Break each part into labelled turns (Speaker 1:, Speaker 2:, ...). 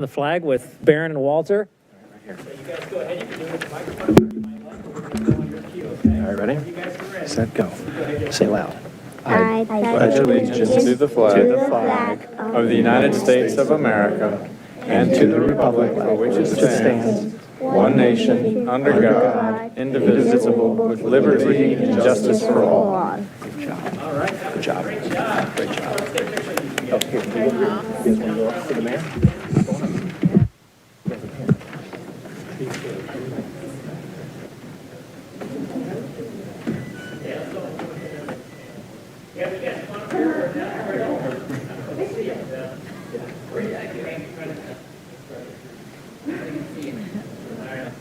Speaker 1: The flag with Barron and Walter.
Speaker 2: So you guys go ahead, you can do it with the microphone or you might like, or we can go on your cue, okay?
Speaker 3: All right, ready?
Speaker 2: You guys are ready.
Speaker 3: Set, go. Say loud.
Speaker 4: I
Speaker 5: pledge allegiance to the flag of the United States of America and to the republic for which it stands, one nation, under God, indivisible, with liberty and justice for all.
Speaker 3: Good job.
Speaker 2: All right.
Speaker 3: Good job.
Speaker 2: Great job.
Speaker 3: Great job.
Speaker 2: Let's take a picture of you.
Speaker 3: Oh, here, can you guys want to go up to the mayor?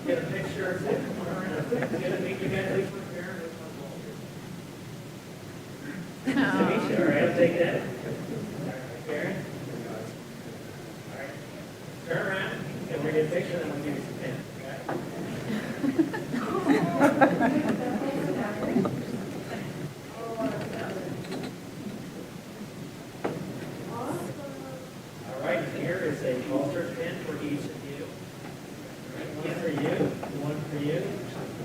Speaker 2: Get a picture. Get a meet you guys. Which one's Barron, which one's Walter? Nice to meet you. All right, I'll take that. All right, Barron. All right. Turn around, and we'll get a picture, then we'll give you some pins, okay? All right, here is a Walter pin for each of you. One for you, one for you,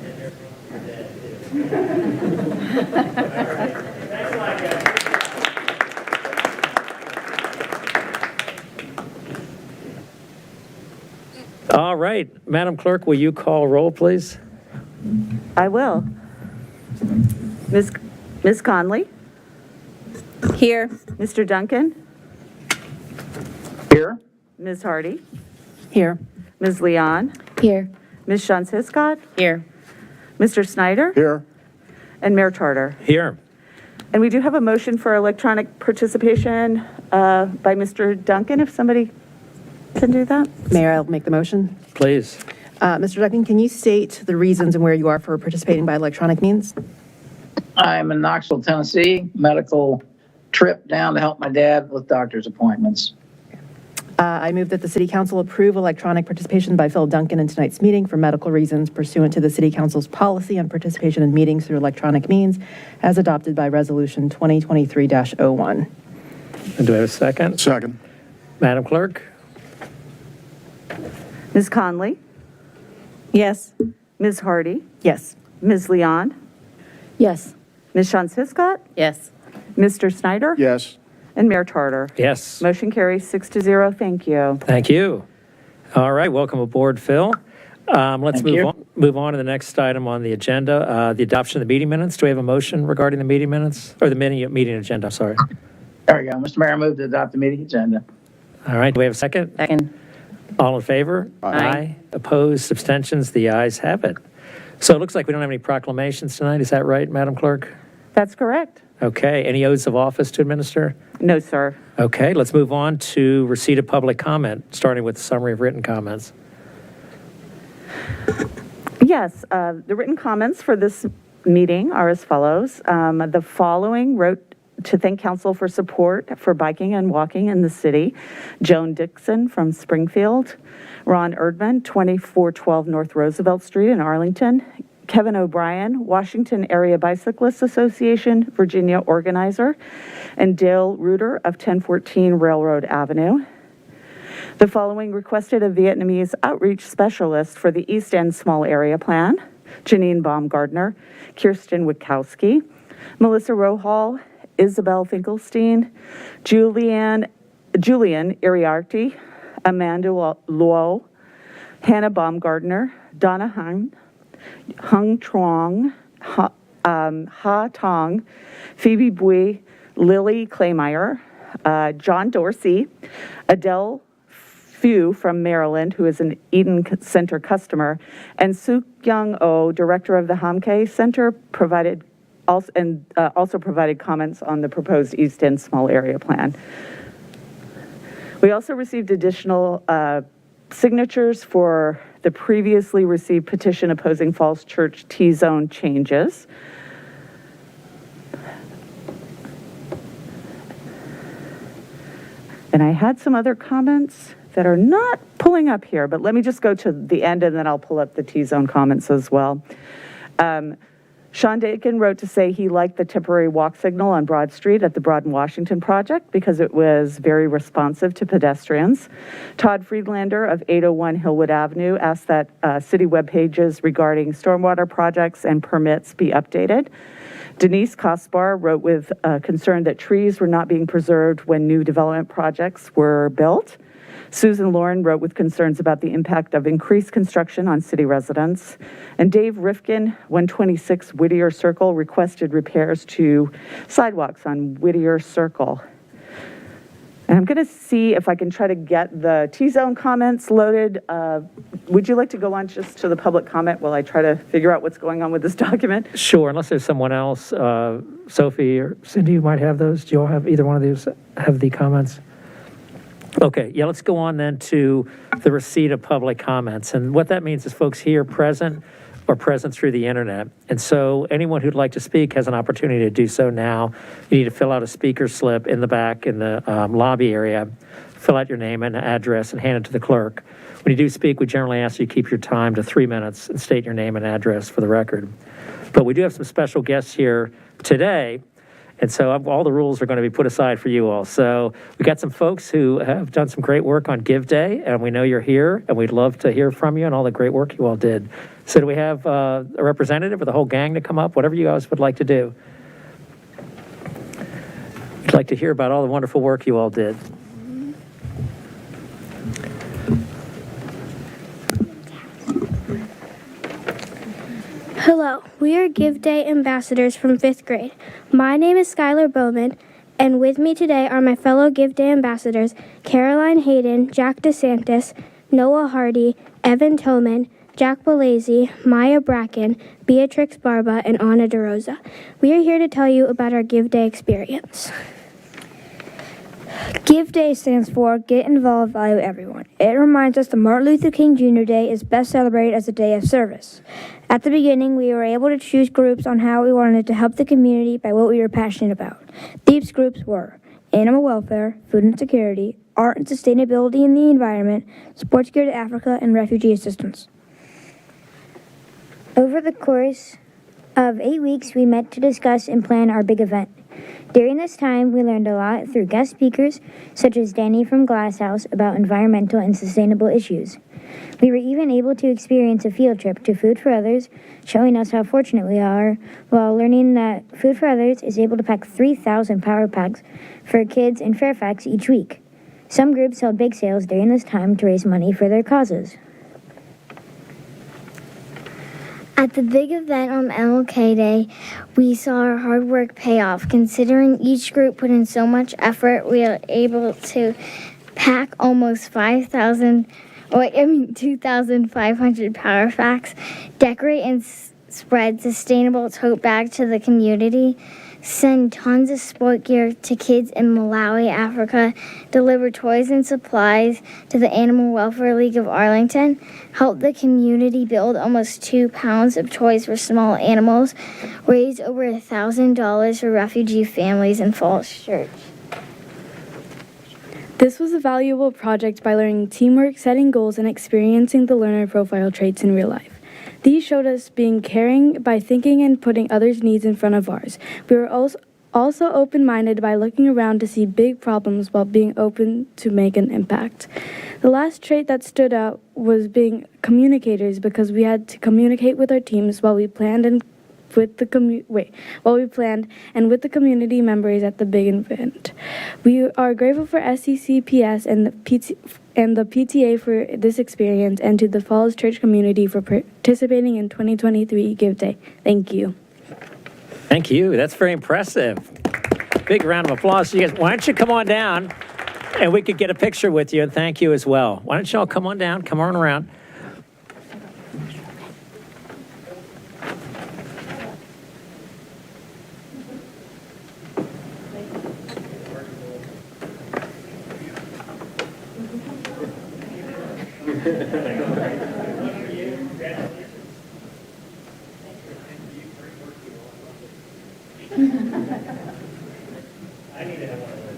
Speaker 2: and there's one for your dad, too. All right. Thanks a lot, guys.
Speaker 1: All right, Madam Clerk, will you call roll, please?
Speaker 6: I will. Ms. Conley?
Speaker 4: Here.
Speaker 6: Mr. Duncan?
Speaker 3: Here.
Speaker 6: Ms. Hardy?
Speaker 4: Here.
Speaker 6: Ms. Leon?
Speaker 4: Here.
Speaker 6: Ms. Shantz-Hiscott?
Speaker 4: Here.
Speaker 6: Mr. Snyder?
Speaker 3: Here.
Speaker 6: And Mayor Tarter.
Speaker 1: Here.
Speaker 6: And we do have a motion for electronic participation by Mr. Duncan, if somebody can do that.
Speaker 7: Mayor, I'll make the motion.
Speaker 1: Please.
Speaker 7: Mr. Duncan, can you state the reasons and where you are for participating by electronic means?
Speaker 8: I'm in Knoxville, Tennessee, medical trip down to help my dad with doctor's appointments.
Speaker 7: I move that the City Council approve electronic participation by Phil Duncan in tonight's meeting for medical reasons pursuant to the City Council's policy on participation in meetings through electronic means as adopted by Resolution 2023-01.
Speaker 1: And do I have a second?
Speaker 3: Second.
Speaker 1: Madam Clerk?
Speaker 6: Ms. Conley?
Speaker 4: Yes.
Speaker 6: Ms. Hardy?
Speaker 7: Yes.
Speaker 6: Ms. Leon?
Speaker 4: Yes.
Speaker 6: Ms. Shantz-Hiscott?
Speaker 4: Yes.
Speaker 6: Mr. Snyder?
Speaker 3: Yes.
Speaker 6: And Mayor Tarter.
Speaker 1: Yes.
Speaker 6: Motion carries 6-0. Thank you.
Speaker 1: Thank you. All right, welcome aboard, Phil. Let's
Speaker 8: Thank you.
Speaker 1: move on to the next item on the agenda, the adoption of the meeting minutes. Do we have a motion regarding the meeting minutes? Or the meeting agenda, sorry.
Speaker 8: There we go. Mr. Mayor, I move to adopt the meeting agenda.
Speaker 1: All right, do we have a second?
Speaker 4: Second.
Speaker 1: All in favor?
Speaker 4: Aye.
Speaker 1: Opposed, abstentions, the ayes have it. So it looks like we don't have any proclamations tonight, is that right, Madam Clerk?
Speaker 6: That's correct.
Speaker 1: Okay, any oaths of office to administer?
Speaker 6: No, sir.
Speaker 1: Okay, let's move on to receipt of public comment, starting with summary of written comments.
Speaker 6: Yes, the written comments for this meeting are as follows. The following wrote to thank council for support for biking and walking in the city. Joan Dixon from Springfield, Ron Erdman, 2412 North Roosevelt Street in Arlington, Kevin O'Brien, Washington Area Bicyclists Association, Virginia organizer, and Dale Reuter of 1014 Railroad Avenue. The following requested a Vietnamese outreach specialist for the East End Small Area Plan, Janine Baumgardner, Kirsten Witkowski, Melissa Rohal, Isabel Finkelstein, Julian Iriarty, Amanda Luo, Hannah Baumgardner, Donna Hung Truong, Ha Tong, Phoebe Bui, Lily Claymeyer, John Dorsey, Adele Fu from Maryland, who is an Eden Center customer, and Suk Young Oh, director of the Hamke Center, also provided comments on the proposed East End Small Area Plan. We also received additional signatures for the previously received petition opposing Falls Church T-zone changes. And I had some other comments that are not pulling up here, but let me just go to the end and then I'll pull up the T-zone comments as well. Sean Dakin wrote to say he liked the temporary walk signal on Broad Street at the Broad and Washington project because it was very responsive to pedestrians. Todd Friedlander of 801 Hillwood Avenue asked that city web pages regarding stormwater projects and permits be updated. Denise Kosbar wrote with concern that trees were not being preserved when new development projects were built. Susan Lauren wrote with concerns about the impact of increased construction on city residents. And Dave Rifkin, 126 Whittier Circle, requested repairs to sidewalks on Whittier Circle. And I'm going to see if I can try to get the T-zone comments loaded. Would you like to go on just to the public comment while I try to figure out what's going on with this document?
Speaker 1: Sure, unless there's someone else. Sophie or Cindy, you might have those. Do you all have, either one of these have the comments? Okay, yeah, let's go on then to the receipt of public comments. And what that means is folks here present or present through the internet. And so anyone who'd like to speak has an opportunity to do so now. You need to fill out a speaker slip in the back in the lobby area, fill out your name and address and hand it to the clerk. When you do speak, we generally ask you to keep your time to 3 minutes and state your name and address for the record. But we do have some special guests here today. And so all the rules are going to be put aside for you all. So we got some folks who have done some great work on Give Day, and we know you're here, and we'd love to hear from you and all the great work you all did. So do we have a representative or the whole gang to come up? Whatever you guys would like to do. We'd like to hear about all the wonderful work you all did.
Speaker 9: Hello, we are Give Day ambassadors from 5th grade. My name is Skylar Bowman, and with me today are my fellow Give Day ambassadors, Caroline Hayden, Jack DeSantis, Noah Hardy, Evan Toman, Jack Balazy, Maya Bracken, Beatrix Barba, and Anna DeRosa. We are here to tell you about our Give Day experience. Give Day stands for Get Involved, Value Everyone. It reminds us that Martin Luther King Jr. Day is best celebrated as a day of service. At the beginning, we were able to choose groups on how we wanted to help the community by what we were passionate about. These groups were animal welfare, food insecurity, art and sustainability in the environment, sports gear to Africa, and refugee assistance. Over the course of 8 weeks, we met to discuss and plan our big event. During this time, we learned a lot through guest speakers, such as Danny from Glasshouse, about environmental and sustainable issues. We were even able to experience a field trip to Food for Others, showing us how fortunate we are, while learning that Food for Others is able to pack 3,000 power packs for kids in Fairfax each week. Some groups held big sales during this time to raise money for their causes. At the big event on MLK Day, we saw our hard work pay off. Considering each group put in so much effort, we were able to pack almost 2,500 power packs, decorate and spread sustainable tote bags to the community, send tons of sport gear to kids in Malawi, Africa, deliver toys and supplies to the Animal Welfare League of Arlington, help the community build almost 2 pounds of toys for small animals, raise over $1,000 for refugee families in Falls Church.
Speaker 10: This was a valuable project by learning teamwork, setting goals, and experiencing the learner profile traits in real life. These showed us being caring by thinking and putting others' needs in front of ours. We were also open-minded by looking around to see big problems while being open to make an impact. The last trait that stood out was being communicators, because we had to communicate with our teams while we planned and with the community members at the big event. We are grateful for SCCPS and the PTA for this experience, and to the Falls Church community for participating in 2023 Give Day. Thank you.
Speaker 1: Thank you. That's very impressive. Big round of applause. You guys, why don't you come on down and we could get a picture with you, and thank you as well. Why don't you all come on down, come on around.
Speaker 2: I need to have one of those,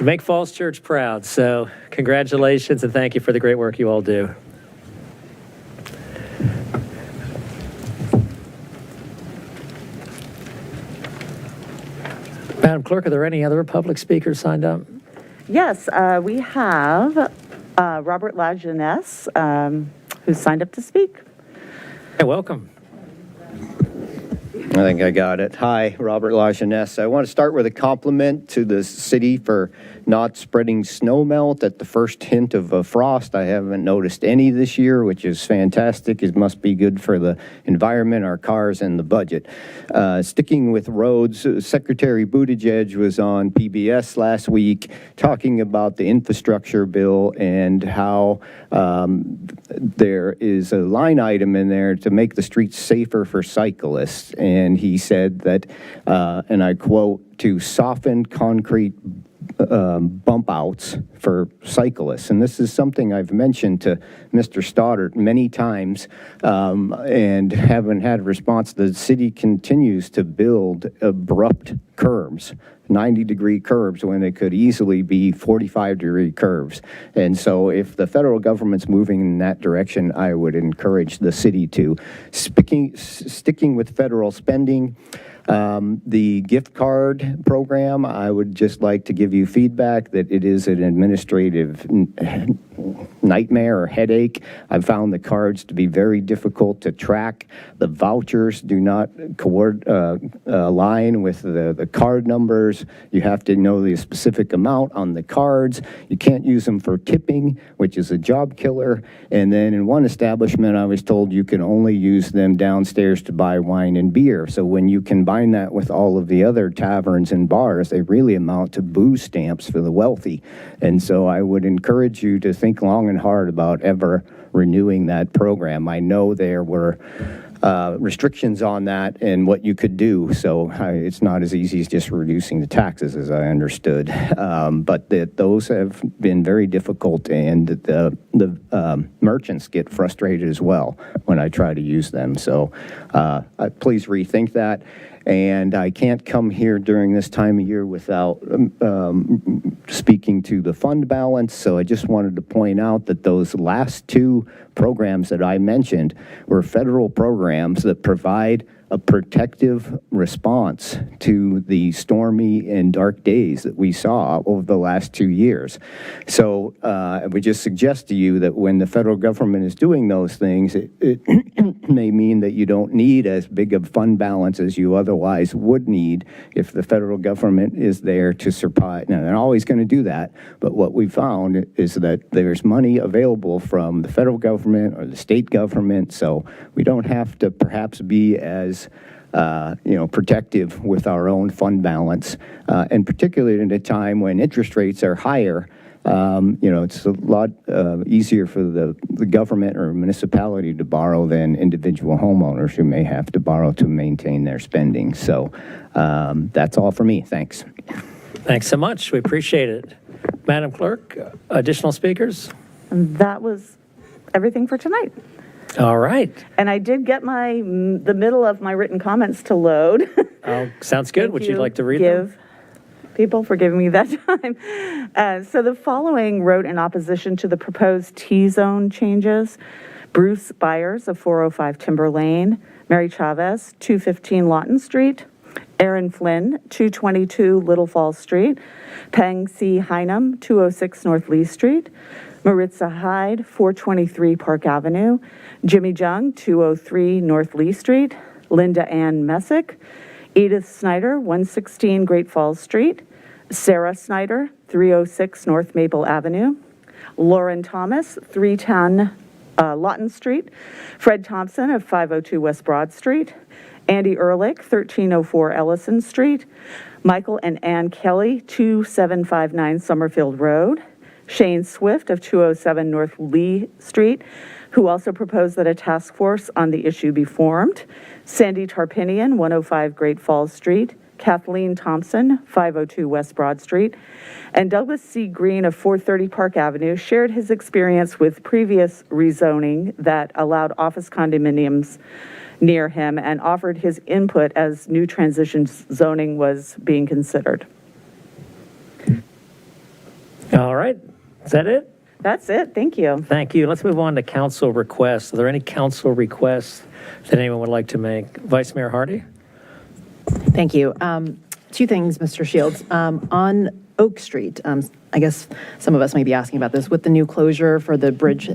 Speaker 1: make Falls Church proud. So congratulations and thank you for the great work you all do. Madam Clerk, are there any other public speakers signed up?
Speaker 6: Yes, we have Robert Lajeunesse, who's signed up to speak.
Speaker 1: Hey, welcome.
Speaker 11: I think I got it. Hi, Robert Lajeunesse. I want to start with a compliment to the city for not spreading snow melt at the first hint of a frost. I haven't noticed any this year, which is fantastic. It must be good for the environment, our cars, and the budget. Sticking with roads, Secretary Buttigieg was on PBS last week talking about the infrastructure bill and how there is a line item in there to make the streets safer for cyclists. And he said that, and I quote, to soften concrete bump outs for cyclists. And this is something I've mentioned to Mr. Stoddard many times and haven't had a response. The city continues to build abrupt curbs, 90-degree curves when it could easily be 45-degree curves. And so if the federal government's moving in that direction, I would encourage the city to. Sticking with federal spending, the gift card program, I would just like to give you feedback that it is an administrative nightmare or headache. I've found the cards to be very difficult to track. The vouchers do not align with the card numbers. You have to know the specific amount on the cards. You can't use them for tipping, which is a job killer. And then in one establishment, I was told you can only use them downstairs to buy wine and beer. So when you combine that with all of the other taverns and bars, they really amount to booze stamps for the wealthy. And so I would encourage you to think long and hard about ever renewing that program. I know there were restrictions on that and what you could do, so it's not as easy as just reducing the taxes, as I understood. But those have been very difficult, and the merchants get frustrated as well when I try to use them. So please rethink that. And I can't come here during this time of year without speaking to the fund balance. So I just wanted to point out that those last two programs that I mentioned were federal programs that provide a protective response to the stormy and dark days that we saw over the last 2 years. So I would just suggest to you that when the federal government is doing those things, it may mean that you don't need as big a fund balance as you otherwise would need if the federal government is there to supply. Now, they're always going to do that, but what we found is that there's money available from the federal government or the state government, so we don't have to perhaps be as protective with our own fund balance, and particularly in a time when interest rates are higher. It's a lot easier for the government or municipality to borrow than individual homeowners who may have to borrow to maintain their spending. So that's all for me. Thanks.
Speaker 1: Thanks so much. We appreciate it. Madam Clerk, additional speakers?
Speaker 6: And that was everything for tonight.
Speaker 1: All right.
Speaker 6: And I did get the middle of my written comments to load.
Speaker 1: Oh, sounds good. Would you like to read them?
Speaker 6: People for giving me that time. So the following wrote in opposition to the proposed T-zone changes: Bruce Byers of 405 Timber Lane, Mary Chavez, 215 Lawton Street, Aaron Flynn, 222 Little Falls Street, Peng C. Hynum, 206 North Lee Street, Maritza Hyde, 423 Park Avenue, Jimmy Jung, 203 North Lee Street, Linda Ann Messick, Edith Snyder, 116 Great Falls Street, Sarah Snyder, 306 North Maple Avenue, Lauren Thomas, 310 Lawton Street, Fred Thompson of 502 West Broad Street, Andy Ehrlich, 1304 Ellison Street, Michael and Ann Kelly, 2759 Summerfield Road, Shane Swift of 207 North Lee Street, who also proposed that a task force on the issue be formed, Sandy Tarpinian, 105 Great Falls Street, Kathleen Thompson, 502 West Broad Street, and Douglas C. Green of 430 Park Avenue shared his experience with previous rezoning that allowed office condominiums near him and offered his input as new transition zoning was being considered.
Speaker 1: All right, is that it?
Speaker 6: That's it. Thank you.
Speaker 1: Thank you. Let's move on to council requests. Are there any council requests that anyone would like to make? Vice Mayor Hardy?
Speaker 7: Thank you. Two things, Mr. Shields. On Oak Street, I guess some of us may be asking about this, with the new closure for the bridge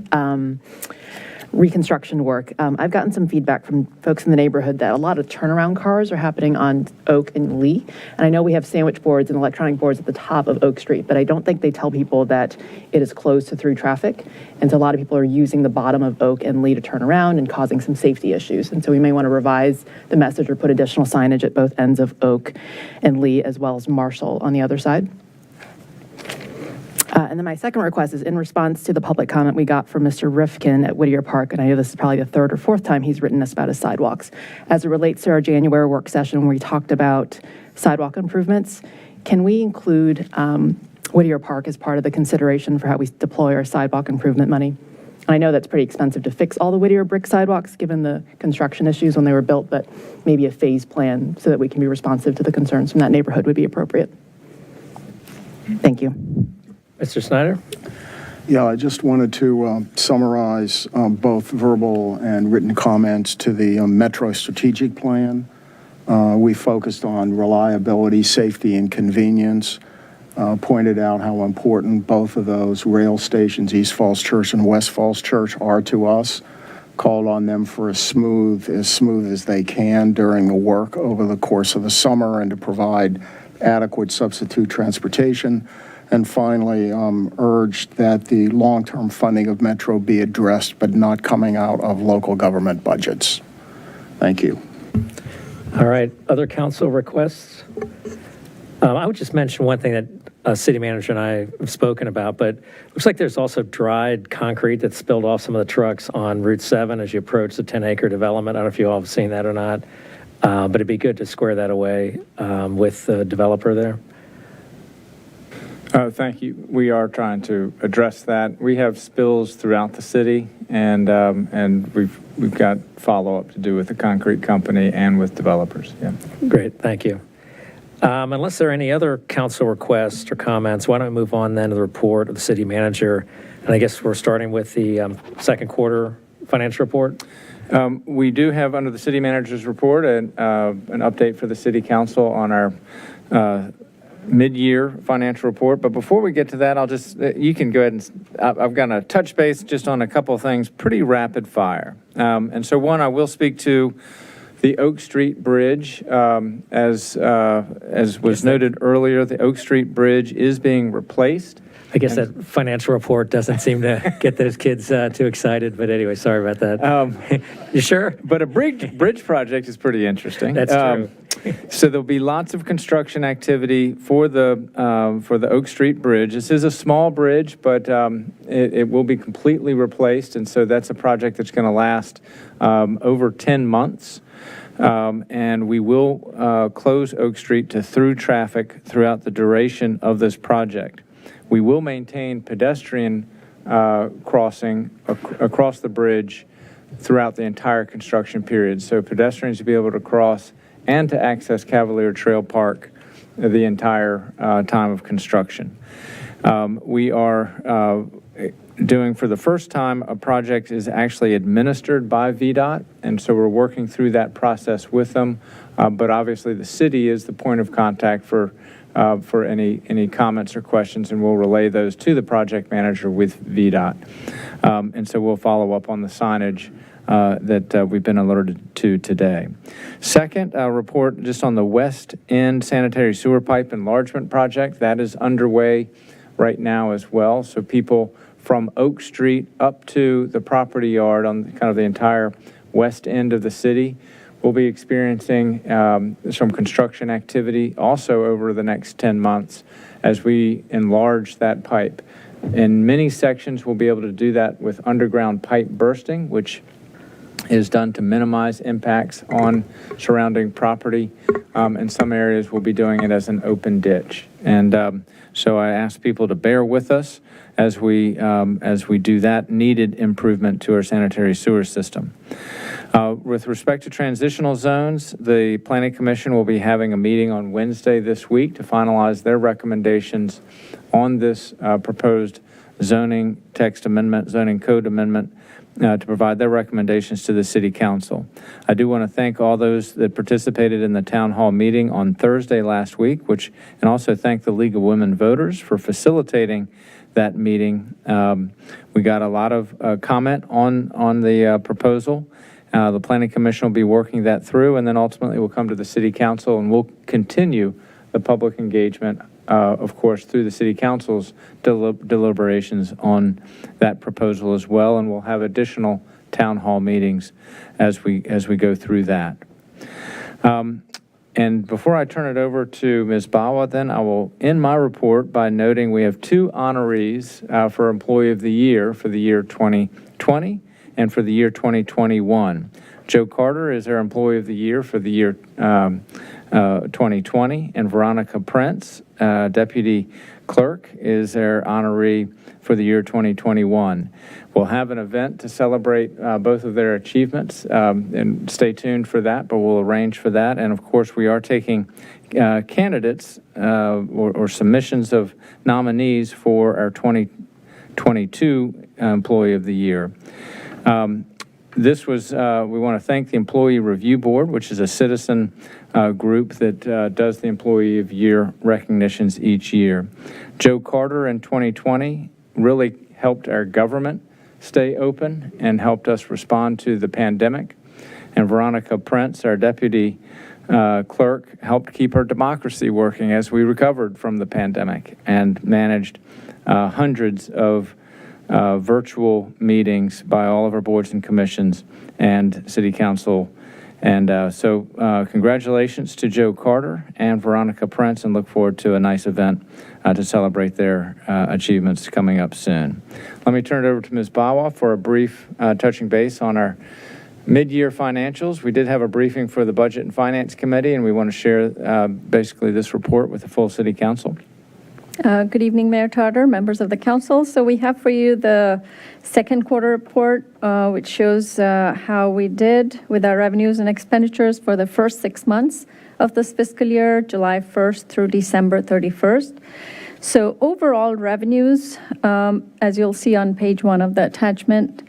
Speaker 7: reconstruction work. I've gotten some feedback from folks in the neighborhood that a lot of turnaround cars are happening on Oak and Lee. And I know we have sandwich boards and electronic boards at the top of Oak Street, but I don't think they tell people that it is closed to through traffic. And so a lot of people are using the bottom of Oak and Lee to turn around and causing some safety issues. And so we may want to revise the message or put additional signage at both ends of Oak and Lee, as well as Marshall on the other side. And then my second request is in response to the public comment we got from Mr. Rifkin at Whittier Park, and I know this is probably the third or fourth time he's written us about his sidewalks. As it relates to our January work session where we talked about sidewalk improvements, can we include Whittier Park as part of the consideration for how we deploy our sidewalk improvement money? I know that's pretty expensive to fix all the Whittier brick sidewalks given the construction issues when they were built, but maybe a phase plan so that we can be responsive to the concerns from that neighborhood would be appropriate. Thank you.
Speaker 1: Mr. Snyder?
Speaker 12: Yeah, I just wanted to summarize both verbal and written comments to the Metro Strategic Plan. We focused on reliability, safety, and convenience, pointed out how important both of those rail stations, East Falls Church and West Falls Church, are to us, called on them for as smooth as they can during the work over the course of the summer and to provide adequate substitute transportation. And finally, urged that the long-term funding of Metro be addressed, but not coming out of local government budgets. Thank you.
Speaker 1: All right, other council requests? I would just mention one thing that city manager and I have spoken about, but it looks like there's also dried concrete that spilled off some of the trucks on Route 7 as you approach the 10-acre development. I don't know if you all have seen that or not, but it'd be good to square that away with the developer there.
Speaker 5: Thank you. We are trying to address that. We have spills throughout the city, and we've got follow-up to do with the concrete company and with developers. Yeah.
Speaker 1: Great, thank you. Unless there are any other council requests or comments, why don't we move on then to the report of the city manager? And I guess we're starting with the second quarter financial report.
Speaker 5: We do have under the city manager's report an update for the city council on our mid-year financial report. But before we get to that, I'll just, you can go ahead and, I've got to touch base just on a couple of things, pretty rapid fire. And so one, I will speak to the Oak Street Bridge. As was noted earlier, the Oak Street Bridge is being replaced.
Speaker 1: I guess that financial report doesn't seem to get those kids too excited, but anyway, sorry about that. You sure?
Speaker 5: But a bridge project is pretty interesting.
Speaker 1: That's true.
Speaker 5: So there'll be lots of construction activity for the Oak Street Bridge. This is a small bridge, but it will be completely replaced, and so that's a project that's going to last over 10 months. And we will close Oak Street to through traffic throughout the duration of this project. We will maintain pedestrian crossing across the bridge throughout the entire construction period. So pedestrians will be able to cross and to access Cavalier Trail Park the entire time of construction. We are doing, for the first time, a project is actually administered by VDOT, and so we're working through that process with them. But obviously, the city is the point of contact for any comments or questions, and we'll relay those to the project manager with VDOT. And so we'll follow up on the signage that we've been alerted to today. Second, I'll report just on the West End Sanitary Sewer Pipe Enlargement Project. That is underway right now as well. So people from Oak Street up to the property yard on kind of the entire west end of the city will be experiencing some construction activity also over the next 10 months as we enlarge that pipe. In many sections, we'll be able to do that with underground pipe bursting, which is done to minimize impacts on surrounding property. In some areas, we'll be doing it as an open ditch. And so I ask people to bear with us as we do that needed improvement to our sanitary sewer system. With respect to transitional zones, the Planning Commission will be having a meeting on Wednesday this week to finalize their recommendations on this proposed zoning text amendment, zoning code amendment, to provide their recommendations to the City Council. I do want to thank all those that participated in the Town Hall meeting on Thursday last week, and also thank the League of Women Voters for facilitating that meeting. We got a lot of comment on the proposal. The Planning Commission will be working that through, and then ultimately we'll come to the City Council, and we'll continue the public engagement, of course, through the City Council's deliberations on that proposal as well, and we'll have additional town hall meetings as we go through that. And before I turn it over to Ms. Bawa, then I will end my report by noting we have 2 honorees for Employee of the Year for the year 2020 and for the year 2021. Joe Carter is our Employee of the Year for the year 2020, and Veronica Prince, Deputy Clerk, is our honoree for the year 2021. We'll have an event to celebrate both of their achievements, and stay tuned for that, but we'll arrange for that. And of course, we are taking candidates or submissions of nominees for our 2022 Employee of the Year. This was, we want to thank the Employee Review Board, which is a citizen group that does the Employee of Year recognitions each year. Joe Carter in 2020 really helped our government stay open and helped us respond to the pandemic. And Veronica Prince, our Deputy Clerk, helped keep our democracy working as we recovered from the pandemic and managed hundreds of virtual meetings by all of our boards and commissions and City Council. And so congratulations to Joe Carter and Veronica Prince, and look forward to a nice event to celebrate their achievements coming up soon. Let me turn it over to Ms. Bawa for a brief touching base on our mid-year financials. We did have a briefing for the Budget and Finance Committee, and we want to share basically this report with the full City Council.
Speaker 13: Good evening, Mayor Tarter, members of the council. So we have for you the second quarter report, which shows how we did with our revenues and expenditures for the first 6 months of this fiscal year, July 1st through December 31st. So overall revenues, as you'll see on page 1 of the attachment,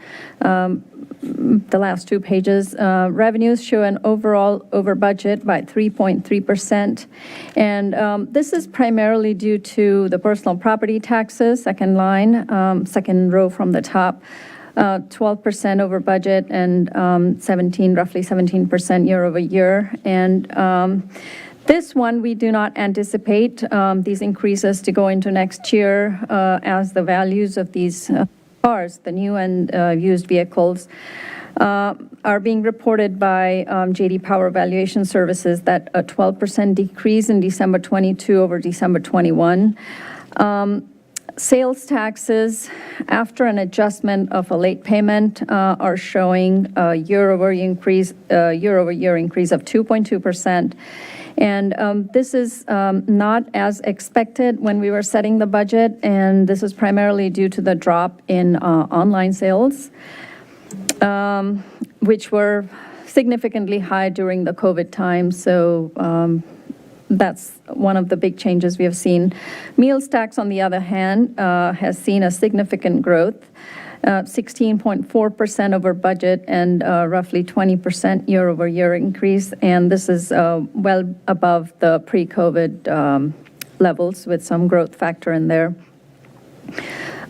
Speaker 13: the last 2 pages, revenues show an overall over budget by 3.3%. And this is primarily due to the personal property taxes, second line, second row from the top, 12% over budget and roughly 17% year over year. And this one, we do not anticipate these increases to go into next year as the values of these cars, the new and used vehicles, are being reported by J.D. Power Valuation Services that a 12% decrease in December 22 over December 21. Sales taxes, after an adjustment of a late payment, are showing a year-over-year increase of 2.2%. And this is not as expected when we were setting the budget, and this is primarily due to the drop in online sales, which were significantly high during the COVID time. So that's one of the big changes we have seen. Meals tax, on the other hand, has seen a significant growth, 16.4% over budget and roughly 20% year-over-year increase. And this is well above the pre-COVID levels with some growth factor in there.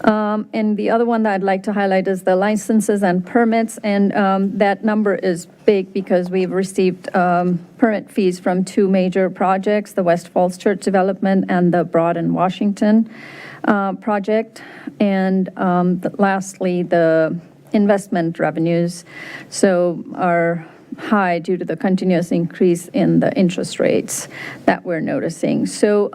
Speaker 13: And the other one that I'd like to highlight is the licenses and permits, and that number is big because we've received permit fees from 2 major projects, the West Falls Church development and the Broad in Washington project, and lastly, the investment revenues are high due to the continuous increase in the interest rates that we're noticing. So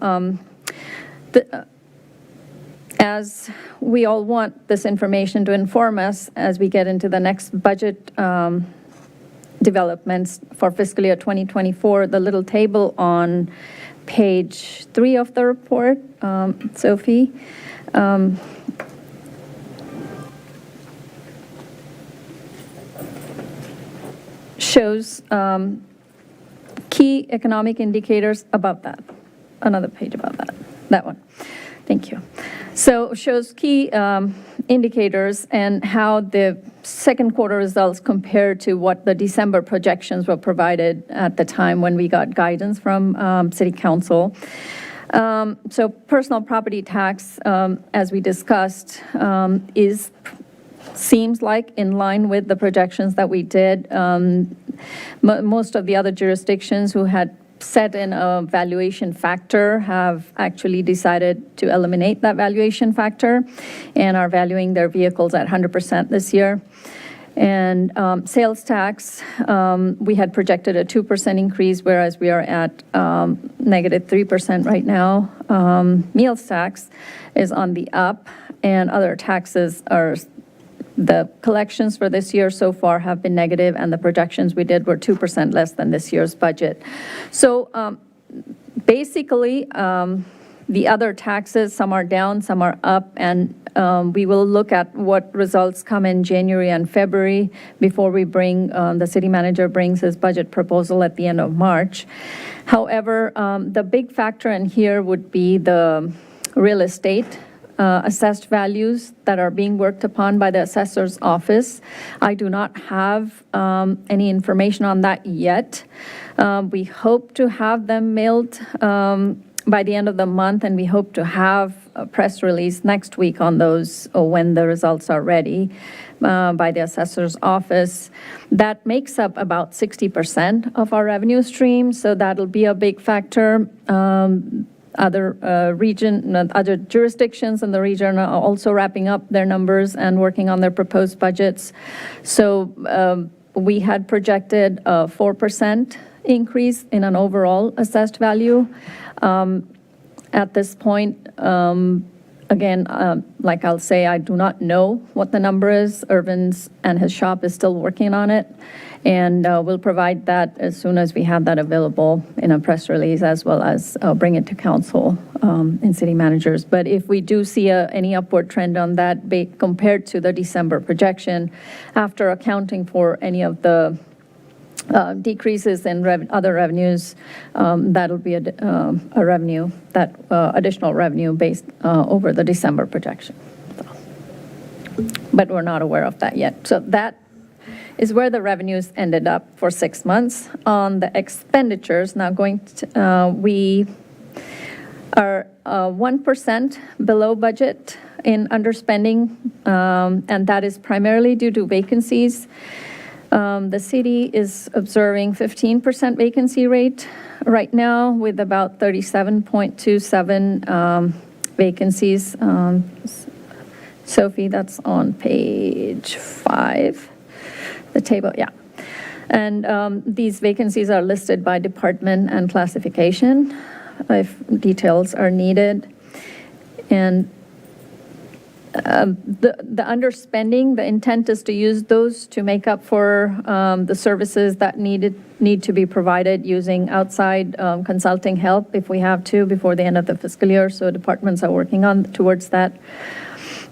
Speaker 13: as we all want this information to inform us as we get into the next budget developments for fiscal year 2024, the little table on page 3 of the report, Sophie, shows key economic indicators above that. Another page above that. That one. Thank you. So shows key indicators and how the second quarter results compare to what the December projections were provided at the time when we got guidance from City Council. So personal property tax, as we discussed, seems like in line with the projections that we did. Most of the other jurisdictions who had set in a valuation factor have actually decided to eliminate that valuation factor and are valuing their vehicles at 100% this year. And sales tax, we had projected a 2% increase, whereas we are at negative 3% right now. Meals tax is on the up, and other taxes are, the collections for this year so far have been negative, and the projections we did were 2% less than this year's budget. So basically, the other taxes, some are down, some are up, and we will look at what results come in January and February before we bring, the city manager brings his budget proposal at the end of March. However, the big factor in here would be the real estate assessed values that are being worked upon by the assessor's office. I do not have any information on that yet. We hope to have them mailed by the end of the month, and we hope to have a press release next week on those when the results are ready by the assessor's office. That makes up about 60% of our revenue stream, so that'll be a big factor. Other jurisdictions in the region are also wrapping up their numbers and working on their proposed budgets. So we had projected a 4% increase in an overall assessed value. At this point, again, like I'll say, I do not know what the number is. Irvin's and his shop is still working on it, and we'll provide that as soon as we have that available in a press release, as well as bring it to council and city managers. But if we do see any upward trend on that compared to the December projection, after accounting for any of the decreases in other revenues, that'll be a revenue, that additional revenue based over the December projection. So, but we're not aware of that yet. So that is where the revenues ended up for 6 months. On the expenditures, now we are 1% below budget in underspending, and that is primarily due to vacancies. The city is observing 15% vacancy rate right now, with about 37.27 vacancies. Sophie, that's on page 5, the table, yeah. And these vacancies are listed by department and classification if details are needed. And the underspending, the intent is to use those to make up for the services that need to be provided using outside consulting help if we have to before the end of the fiscal year. So departments are working on towards that,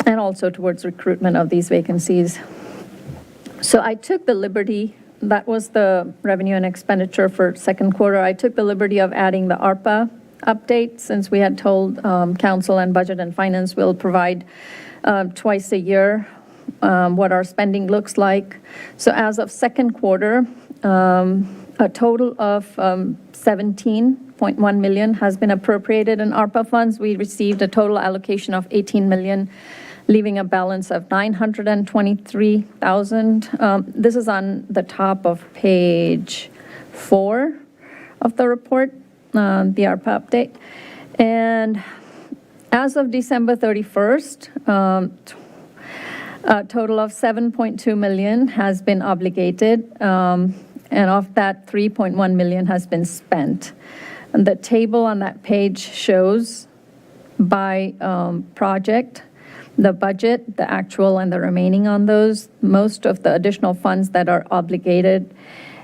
Speaker 13: and also towards recruitment of these vacancies. So I took the liberty, that was the revenue and expenditure for second quarter. I took the liberty of adding the ARPA update, since we had told council and budget and finance will provide twice a year what our spending looks like. So as of second quarter, a total of 17.1 million has been appropriated in ARPA funds. We received a total allocation of 18 million, leaving a balance of 923,000. This is on the top of page 4 of the report, the ARPA update. And as of December 31st, a total of 7.2 million has been obligated, and of that, 3.1 million has been spent. And the table on that page shows by project, the budget, the actual, and the remaining on those. Most of the additional funds that are obligated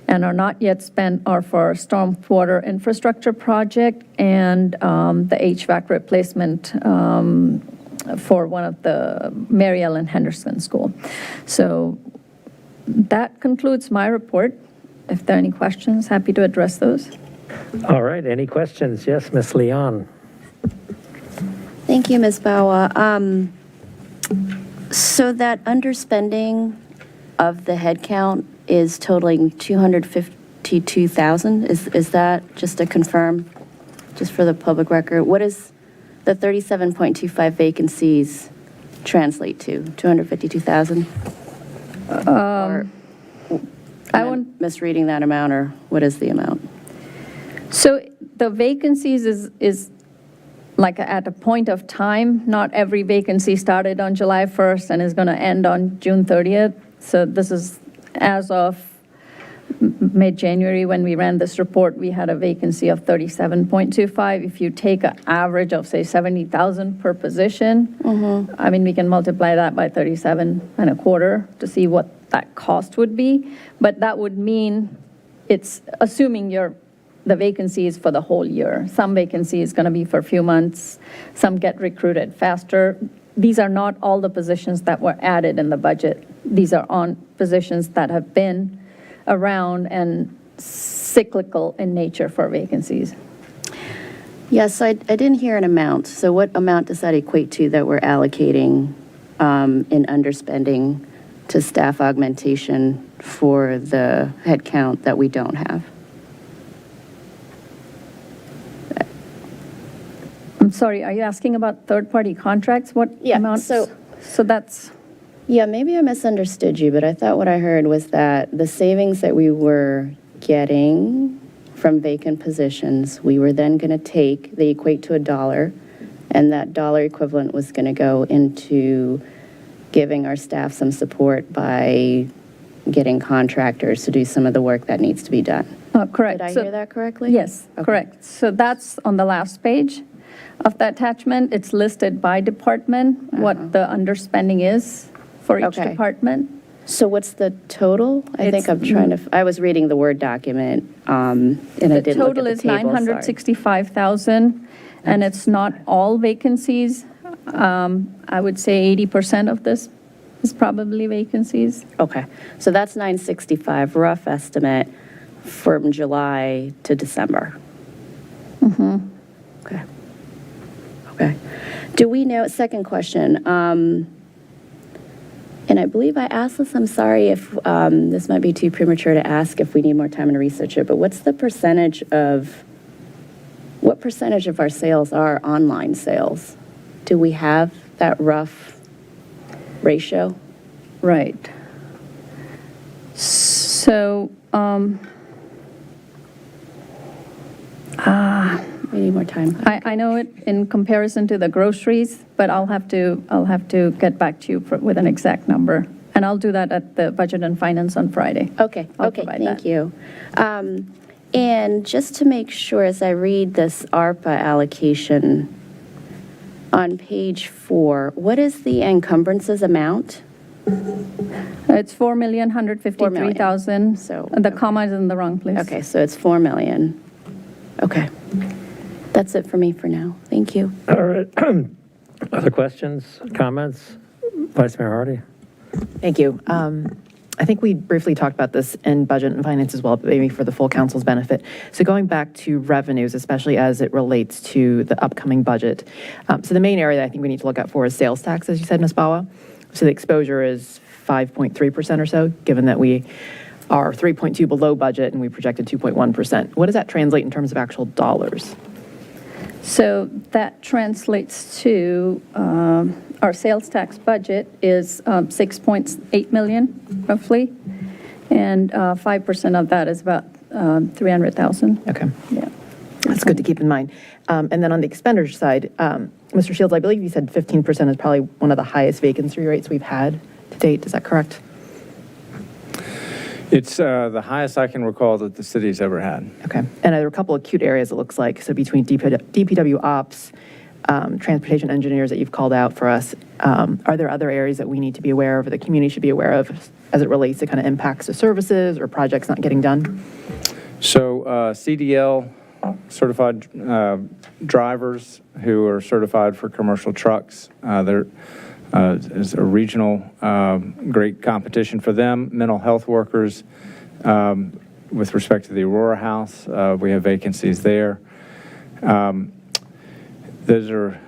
Speaker 13: and are not yet spent are for stormwater infrastructure project and the HVAC replacement for one of the Mary Ellen Henderson School. So that concludes my report. if there are any questions, happy to address those.
Speaker 1: All right, any questions? Yes, Ms. Leon.
Speaker 14: Thank you, Ms. Bawa. So that underspending of the head count is totaling 252,000? Is that, just to confirm, just for the public record, what is the 37.25 vacancies translate to? 252,000? Or
Speaker 13: I won't.
Speaker 14: misreading that amount, or what is the amount?
Speaker 13: So the vacancies is like at a point of time. Not every vacancy started on July 1st and is going to end on June 30th. So this is as of mid-January when we ran this report, we had a vacancy of 37.25. If you take an average of, say, 70,000 per position, I mean, we can multiply that by 37.25 to see what that cost would be. But that would mean it's assuming the vacancy is for the whole year. Some vacancy is going to be for a few months. Some get recruited faster. These are not all the positions that were added in the budget. These are on positions that have been around and cyclical in nature for vacancies.
Speaker 14: Yes, I didn't hear an amount. So what amount does that equate to that we're allocating in underspending to staff augmentation for the headcount that we don't have?
Speaker 13: I'm sorry, are you asking about third-party contracts? What amounts? So that's...
Speaker 14: Yeah, maybe I misunderstood you, but I thought what I heard was that the savings that we were getting from vacant positions, we were then going to take, they equate to $1, and that dollar equivalent was going to go into giving our staff some support by getting contractors to do some of the work that needs to be done.
Speaker 13: Correct.
Speaker 14: Did I hear that correctly?
Speaker 13: Yes, correct. So that's on the last page of the attachment. It's listed by department, what the underspending is for each department.
Speaker 14: So what's the total? I think I'm trying to, I was reading the Word document, and I didn't look at the table,
Speaker 13: The total is 965,000, and it's not all vacancies. I would say 80% of this is probably vacancies.
Speaker 14: Okay, so that's 965, rough estimate from July to December. Okay. Okay. Do we know, second question, and I believe I asked this, I'm sorry if this might be too premature to ask if we need more time to research it, but what percentage of our sales are online sales? Do we have that rough ratio?
Speaker 13: Right. So,
Speaker 14: we need more time.
Speaker 13: I know it in comparison to the groceries, but I'll have to get back to you with an exact number. And I'll do that at the Budget and Finance on Friday.
Speaker 14: Okay, thank you. And just to make sure, as I read this ARPA allocation on page 4, what is the encumbrances amount?
Speaker 13: It's $4,153,000.
Speaker 14: So
Speaker 13: the comma is in the wrong place.
Speaker 14: Okay, so it's $4 million. Okay. That's it for me for now. Thank you.
Speaker 1: All right. Other questions, comments? Vice Mayor Hardy?
Speaker 7: Thank you. I think we briefly talked about this in Budget and Finance as well, but maybe for the full council's benefit. So going back to revenues, especially as it relates to the upcoming budget. So the main area that I think we need to look at for is sales tax, as you said, Ms. Bawa. So the exposure is 5.3% or so, given that we are 3.2 below budget and we projected 2.1%. What does that translate in terms of actual dollars?
Speaker 13: So that translates to our sales tax budget is 6.8 million, roughly, and 5% of that is about 300,000.
Speaker 7: Okay.
Speaker 13: Yeah.
Speaker 7: That's good to keep in mind. And then on the expenditure side, Mr. Shields, I believe you said 15% is probably one of the highest vacancy rates we've had to date. Is that correct?
Speaker 5: It's the highest I can recall that the city's ever had.
Speaker 7: Okay. And there are a couple of acute areas, it looks like. So between DPW ops, transportation engineers that you've called out for us, are there other areas that we need to be aware of or the community should be aware of as it relates to kind of impacts to services or projects not getting done?
Speaker 5: So CDL certified drivers who are certified for commercial trucks, there is a regional great competition for them. Mental health workers, with respect to the Aurora House, we have vacancies there. Those are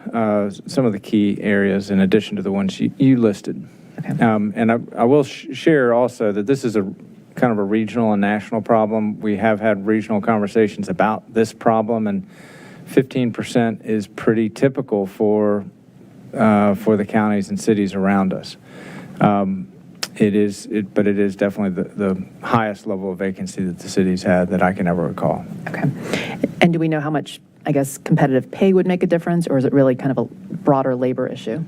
Speaker 5: some of the key areas in addition to the ones you listed.
Speaker 7: Okay.
Speaker 5: And I will share also that this is a kind of a regional and national problem. We have had regional conversations about this problem, and 15% is pretty typical for the counties and cities around us. But it is definitely the highest level of vacancy that the city's had that I can ever recall.
Speaker 7: Okay. And do we know how much, I guess, competitive pay would make a difference, or is it really kind of a broader labor issue?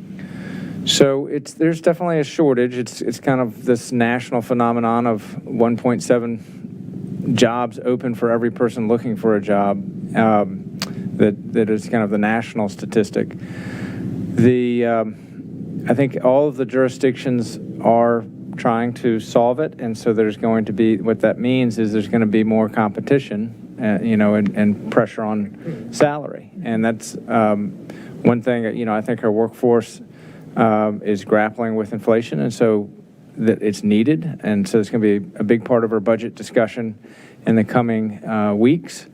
Speaker 5: So there's definitely a shortage. It's kind of this national phenomenon of 1.7 jobs open for every person looking for a job. That is kind of the national statistic. I think all of the jurisdictions are trying to solve it, and so there's going to be, what that means is there's going to be more competition, and pressure on salary. And that's one thing, I think our workforce is grappling with inflation, and so that it's needed. And so it's going to be a big part of our budget discussion in the coming weeks.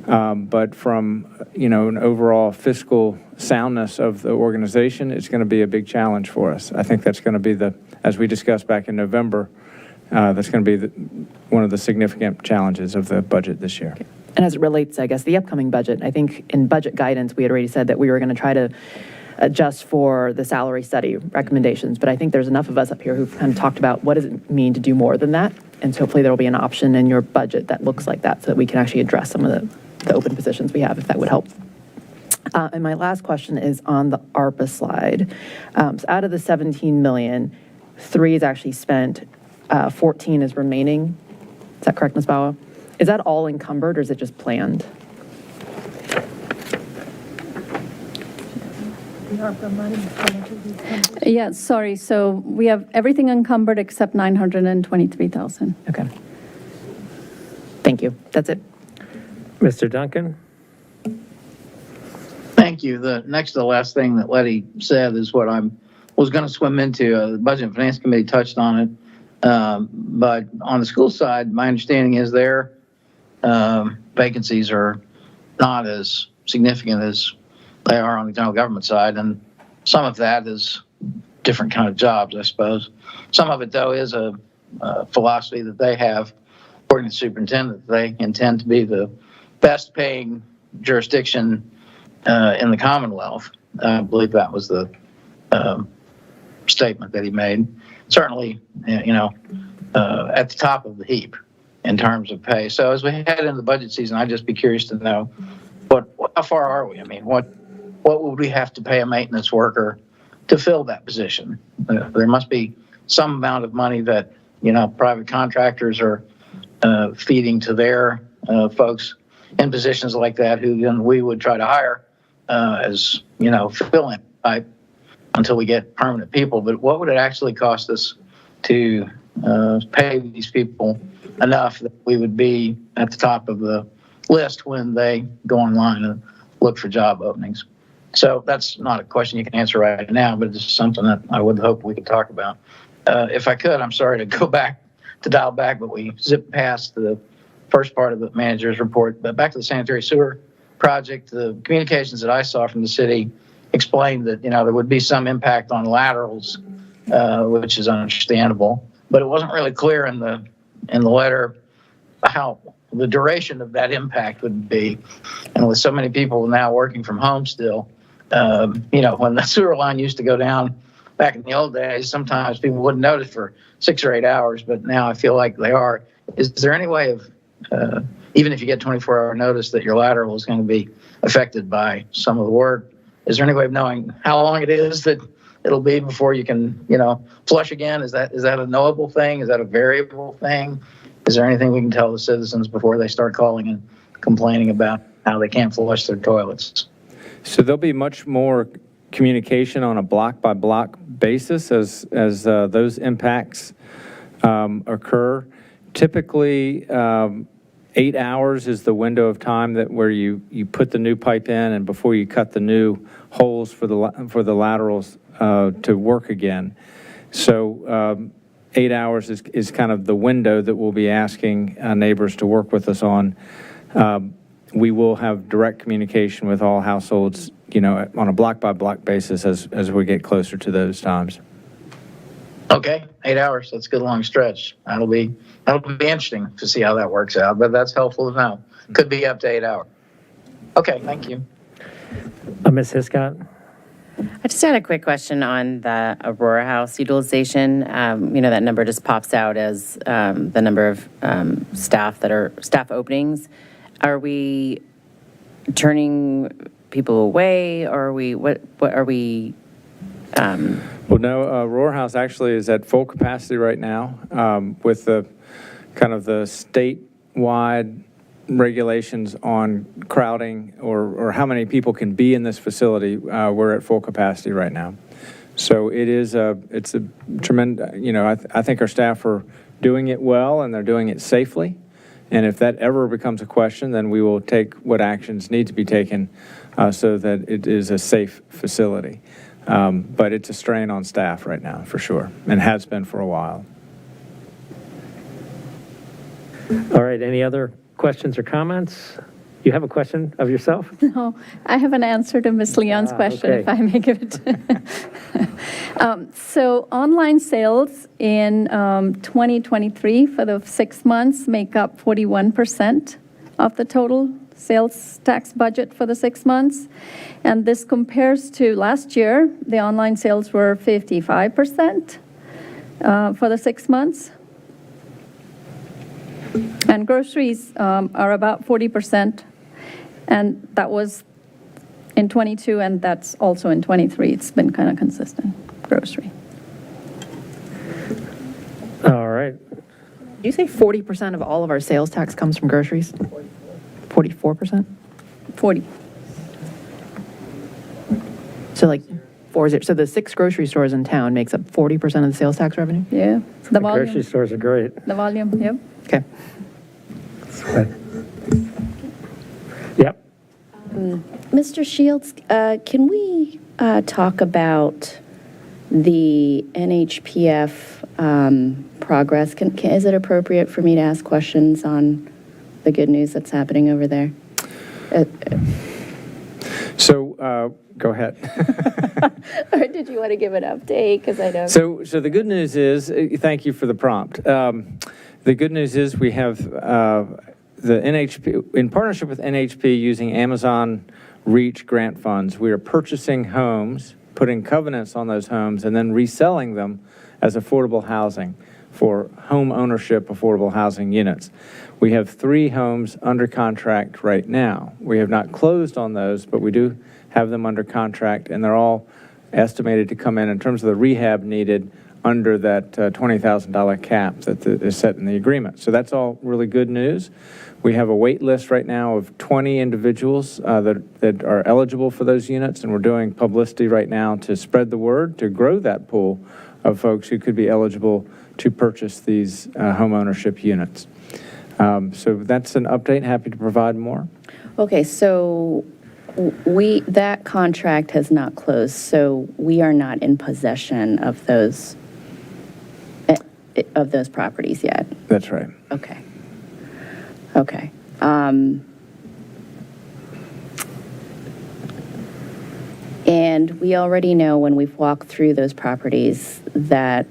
Speaker 5: But from, an overall fiscal soundness of the organization, it's going to be a big challenge for us. I think that's going to be as we discussed back in November, that's going to be one of the significant challenges of the budget this year.
Speaker 7: Okay. And as it relates, I guess, the upcoming budget, I think in budget guidance, we had already said that we were going to try to adjust for the salary study recommendations, but I think there's enough of us up here who've kind of talked about what does it mean to do more than that, and so hopefully there will be an option in your budget that looks like that so that we can actually address some of the open positions we have, if that would help. And my last question is on the ARPA slide. So out of the 17 million, 3 is actually spent, 14 is remaining. Is that correct, Ms. Bawa? Is that all encumbered, or is it just planned?
Speaker 13: Yeah, sorry. So we have everything encumbered except 923,000.
Speaker 7: Okay. Thank you. That's it.
Speaker 1: Mr. Duncan?
Speaker 8: Thank you. The next to the last thing that Letty said is what I was going to swim into. The Budget and Finance Committee touched on it. But on the school side, my understanding is their vacancies are not as significant as they are on the general government side. And some of that is different kind of jobs, I suppose. Some of it, though, is a philosophy that they have, according to the superintendent, that they intend to be the best paying jurisdiction in the Commonwealth. I believe that was the statement that he made. Certainly, at the top of the heap in terms of pay. So as we head into the budget season, I'd just be curious to know how far are we? I mean, what would we have to pay a maintenance worker to fill that position? There must be some amount of money that, private contractors are feeding to their folks in positions like that, who then we would try to hire as, fill-in type until we get permanent people. But what would it actually cost us to pay these people enough that we would be at the top of the list when they go online and look for job openings? So that's not a question you can answer right now, but it's something that I would hope we could talk about. If I could, I'm sorry to dial back, but we zipped past the first part of the manager's report. But back to the sanitary sewer project, the communications that I saw from the city explained that, there would be some impact on laterals, which is understandable, but it wasn't really clear in the letter how the duration of that impact would be. And with so many people now working from home still, when the sewer line used to go down back in the old days, sometimes people wouldn't notice for 6 or 8 hours, but now I feel like they are. Is there any way of, even if you get 24-hour notice that your lateral is going to be affected by some of the work, is there any way of knowing how long it is that it'll be before you can, flush again? Is that a knowable thing? Is that a variable thing? Is there anything we can tell the citizens before they start calling and complaining about how they can't flush their toilets?
Speaker 5: So there'll be much more communication on a block-by-block basis as those impacts occur. Typically, 8 hours is the window of time where you put the new pipe in and before you cut the new holes for the laterals to work again. So 8 hours is kind of the window that we'll be asking neighbors to work with us on. We will have direct communication with all households, on a block-by-block basis as we get closer to those times.
Speaker 8: Okay, 8 hours, that's a good long stretch. That'll be interesting to see how that works out, but that's helpful to know. Could be up to 8 hours. Okay, thank you.
Speaker 1: Ms. Hiscott?
Speaker 15: I just had a quick question on the Aurora House utilization. That number just pops out as the number of staff openings. Are we turning people away, or are we, what are we?
Speaker 5: Well, no, Aurora House actually is at full capacity right now with the kind of the statewide regulations on crowding or how many people can be in this facility. We're at full capacity right now. So it's a tremendous, I think our staff are doing it well and they're doing it safely. And if that ever becomes a question, then we will take what actions need to be taken so that it is a safe facility. But it's a strain on staff right now, for sure, and has been for a while.
Speaker 1: All right, any other questions or comments? You have a question of yourself?
Speaker 13: No, I have an answer to Ms. Leon's question,
Speaker 1: okay.
Speaker 13: if I may give it. So online sales in 2023 for the 6 months make up 41% of the total sales tax budget for the 6 months. And this compares to last year, the online sales were 55% for the 6 months. And groceries are about 40%. And that was in 22, and that's also in 23. It's been kind of consistent, grocery.
Speaker 1: All right.
Speaker 7: Did you say 40% of all of our sales tax comes from groceries? 44%?
Speaker 13: 40.
Speaker 7: So like 40. So the 6 grocery stores in town makes up 40% of the sales tax revenue?
Speaker 13: Yeah. The volume.
Speaker 1: Grocery stores are great.
Speaker 13: The volume, yep.
Speaker 7: Okay.
Speaker 1: Yep.
Speaker 14: Mr. Shields, can we talk about the NHPF progress? Is it appropriate for me to ask questions on the good news that's happening over there?
Speaker 5: So go ahead.
Speaker 14: Or did you want to give an update? Because I know.
Speaker 5: So the good news is, thank you for the prompt. The good news is we have the NHP, in partnership with NHP using Amazon Reach grant funds, we are purchasing homes, putting covenants on those homes, and then reselling them as affordable housing for home ownership affordable housing units. We have 3 homes under contract right now. We have not closed on those, but we do have them under contract, and they're all estimated to come in terms of the rehab needed under that $20,000 cap that is set in the agreement. So that's all really good news. We have a wait list right now of 20 individuals that are eligible for those units, and we're doing publicity right now to spread the word, to grow that pool of folks who could be eligible to purchase these home ownership units. So that's an update. Happy to provide more.
Speaker 14: Okay, so that contract has not closed, so we are not in possession of those properties yet.
Speaker 5: That's right.
Speaker 14: Okay. Okay. And we already know when we've walked through those properties that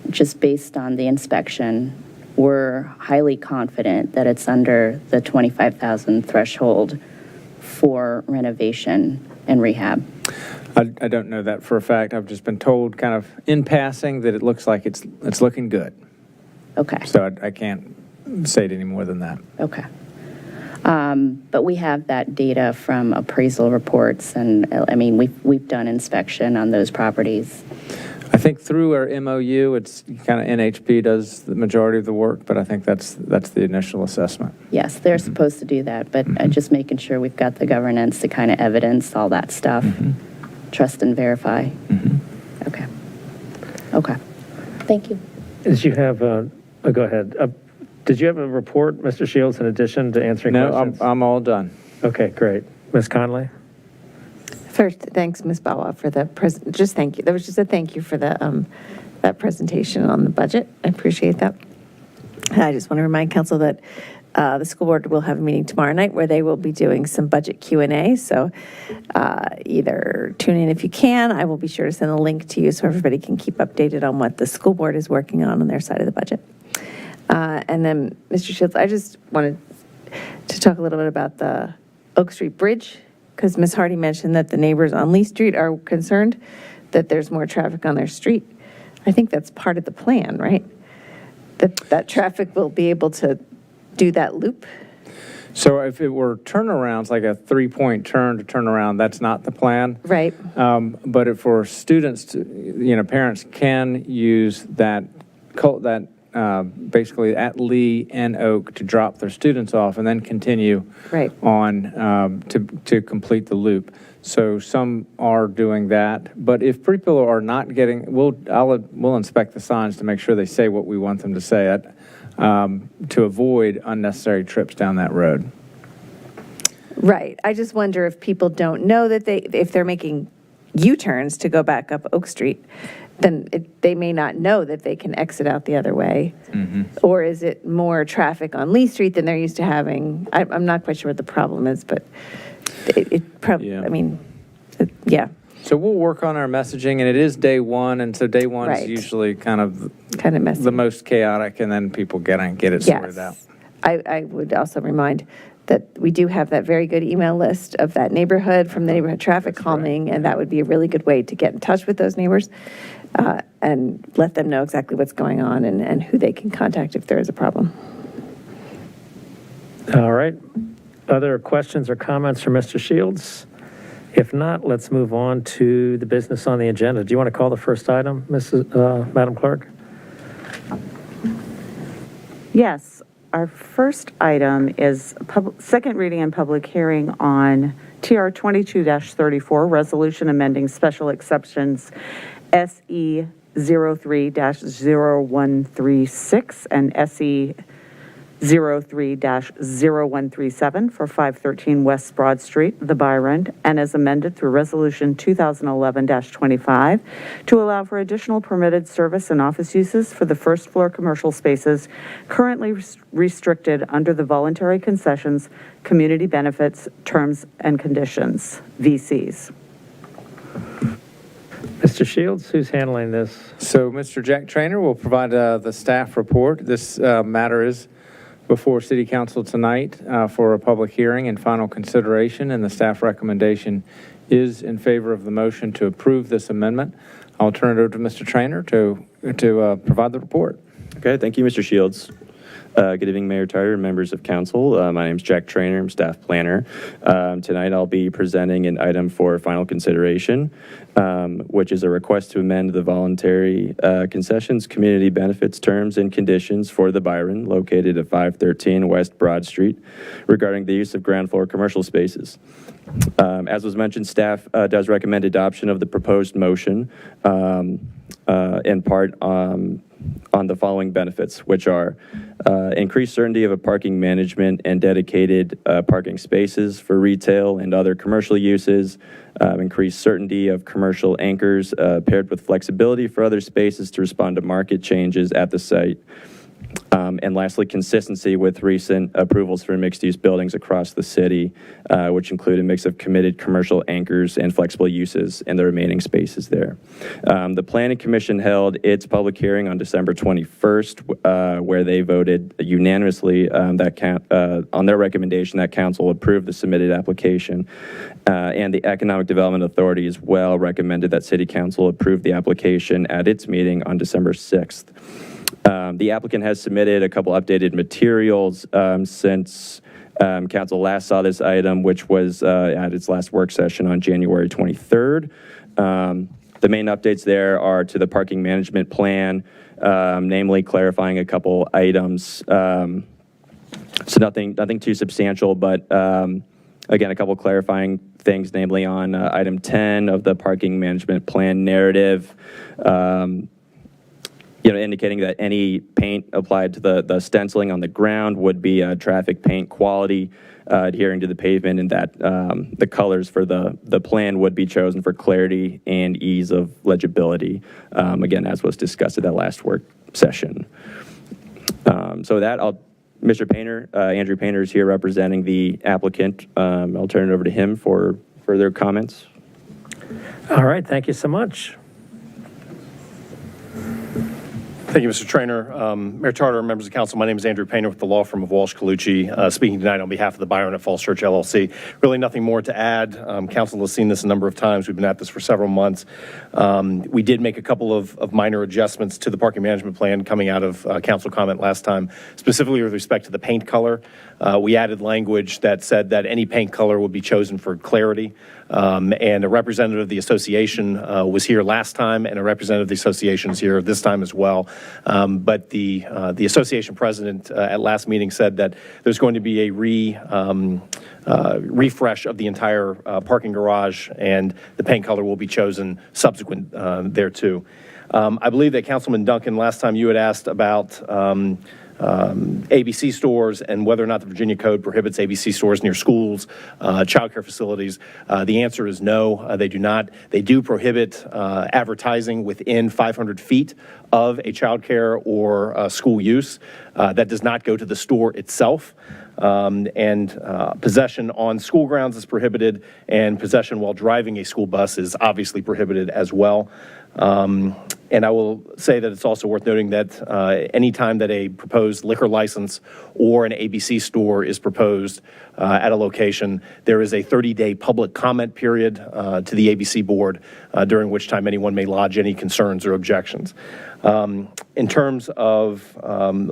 Speaker 14: just based on the inspection, we're highly confident that it's under the $25,000 threshold for renovation and rehab.
Speaker 5: I don't know that for a fact. I've just been told kind of in passing that it looks like it's looking good.
Speaker 14: Okay.
Speaker 5: So I can't say it any more than that.
Speaker 14: Okay. But we have that data from appraisal reports, and I mean, we've done inspection on those properties.
Speaker 5: I think through our MOU, it's kind of NHP does the majority of the work, but I think that's the initial assessment.
Speaker 14: Yes, they're supposed to do that, but just making sure we've got the governance to kind of evidence all that stuff, trust and verify. Okay. Okay. Thank you.
Speaker 1: Did you have, go ahead. Did you have a report, Mr. Shields, in addition to answering questions?
Speaker 5: No, I'm all done.
Speaker 1: Okay, great. Ms. Conley?
Speaker 16: First, thanks, Ms. Bawa, for the just thank you. There was just a thank you for the that presentation on the budget. I appreciate that. And I just want to remind council that the school board will have a meeting tomorrow night where they will be doing some budget Q&A. So either tune in if you can. I will be sure to send a link to you so everybody can keep updated on what the school board is working on their side of the budget. And then, Mr. Shields, I just wanted to talk a little bit about the Oak Street Bridge, because Ms. Hardy mentioned that the neighbors on Lee Street are concerned that there's more traffic on their street. I think that's part of the plan, right? That traffic will be able to do that loop.
Speaker 5: So if it were turnarounds, like a 3-point turn to turn around, that's not the plan.
Speaker 16: Right.
Speaker 5: But if for students, parents can use that basically at Lee and Oak to drop their students off and then continue on to complete the loop. So some are doing that, but if people are not getting, we'll inspect the signs to make sure they say what we want them to say to avoid unnecessary trips down that road.
Speaker 16: Right. I just wonder if people don't know that if they're making U-turns to go back up Oak Street, then they may not know that they can exit out the other way.
Speaker 5: Mm-hmm.
Speaker 16: Or is it more traffic on Lee Street than they're used to having? I'm not quite sure what the problem is, but it probably, yeah.
Speaker 5: So we'll work on our messaging, and it is day one, and so day one is usually kind of
Speaker 16: messy.
Speaker 5: The most chaotic, and then people get it sorted out.
Speaker 16: I would also remind that we do have that very good email list of that neighborhood from the neighborhood traffic calming, and that would be a really good way to get in touch with those neighbors and let them know exactly what's going on and who they can contact if there is a problem.
Speaker 1: All right. Other questions or comments from Mr. Shields? If not, let's move on to the business on the agenda. Do you want to call the first item, Madam Clerk?
Speaker 6: Yes. Our first item is second reading and public hearing on TR 22-34, resolution amending special exceptions SE 03-0136 and SE 03-0137 for 513 West Broad Street, the Byron, and as amended through Resolution 2011-25 to allow for additional permitted service and office uses for the first floor commercial spaces currently restricted under the voluntary concessions, community benefits, terms and conditions, VCs.
Speaker 1: Mr. Shields, who's handling this?
Speaker 5: So Mr. Jack Trainer will provide the staff report. This matter is before City Council tonight for a public hearing and final consideration, and the staff recommendation is in favor of the motion to approve this amendment. I'll turn it over to Mr. Trainer to provide the report.
Speaker 17: Okay, thank you, Mr. Shields. Good evening, Mayor Tarter and members of council. My name is Jack Trainer. I'm staff planner. Tonight I'll be presenting an item for final consideration, which is a request to amend the voluntary concessions, community benefits, terms, and conditions for the Byron, located at 513 West Broad Street, regarding the use of ground floor commercial spaces. As was mentioned, staff does recommend adoption of the proposed motion, in part on the following benefits, which are increased certainty of a parking management and dedicated parking spaces for retail and other commercial uses, increased certainty of commercial anchors paired with flexibility for other spaces to respond to market changes at the site. And lastly, consistency with recent approvals for mixed-use buildings across the city, which include a mix of committed commercial anchors and flexible uses in the remaining spaces there. The Planning Commission held its public hearing on December 21st, where they voted unanimously on their recommendation that council approve the submitted application. And the Economic Development Authority as well recommended that City Council approve the application at its meeting on December 6th. The applicant has submitted a couple updated materials since council last saw this item, which was at its last work session on January 23rd. The main updates there are to the parking management plan, namely clarifying a couple items. So nothing too substantial, but again, a couple clarifying things, namely on item 10 of the parking management plan narrative. indicating that any paint applied to the stenciling on the ground would be traffic paint quality, adhering to the pavement, and that the colors for the plan would be chosen for clarity and ease of legibility, again, as was discussed at that last work session. So with that, Mr. Painter, Andrew Painter is here representing the applicant. I'll turn it over to him for further comments.
Speaker 1: All right, thank you so much.
Speaker 3: Thank you, Mr. Trainer. Mayor Tarter, members of council, my name is Andrew Painter with the law firm of Walsh Colucci, speaking tonight on behalf of the Byron at Falls Church LLC. Really nothing more to add. Council has seen this a number of times. We've been at this for several months. We did make a couple of minor adjustments to the parking management plan coming out of council comment last time, specifically with respect to the paint color. We added language that said that any paint color would be chosen for clarity. And a representative of the association was here last time, and a representative of the association is here this time as well. But the association president at last meeting said that there's going to be a refresh of the entire parking garage, and the paint color will be chosen subsequent thereto. I believe that Councilman Duncan, last time you had asked about ABC stores and whether or not the Virginia Code prohibits ABC stores near schools, childcare facilities. The answer is no, they do not. They do prohibit advertising within 500 feet of a childcare or school use. That does not go to the store itself. And possession on school grounds is prohibited, and possession while driving a school bus is obviously prohibited as well. And I will say that it's also worth noting that any time that a proposed liquor license or an ABC store is proposed at a location, there is a 30-day public comment period to the ABC board, during which time anyone may lodge any concerns or objections. In terms of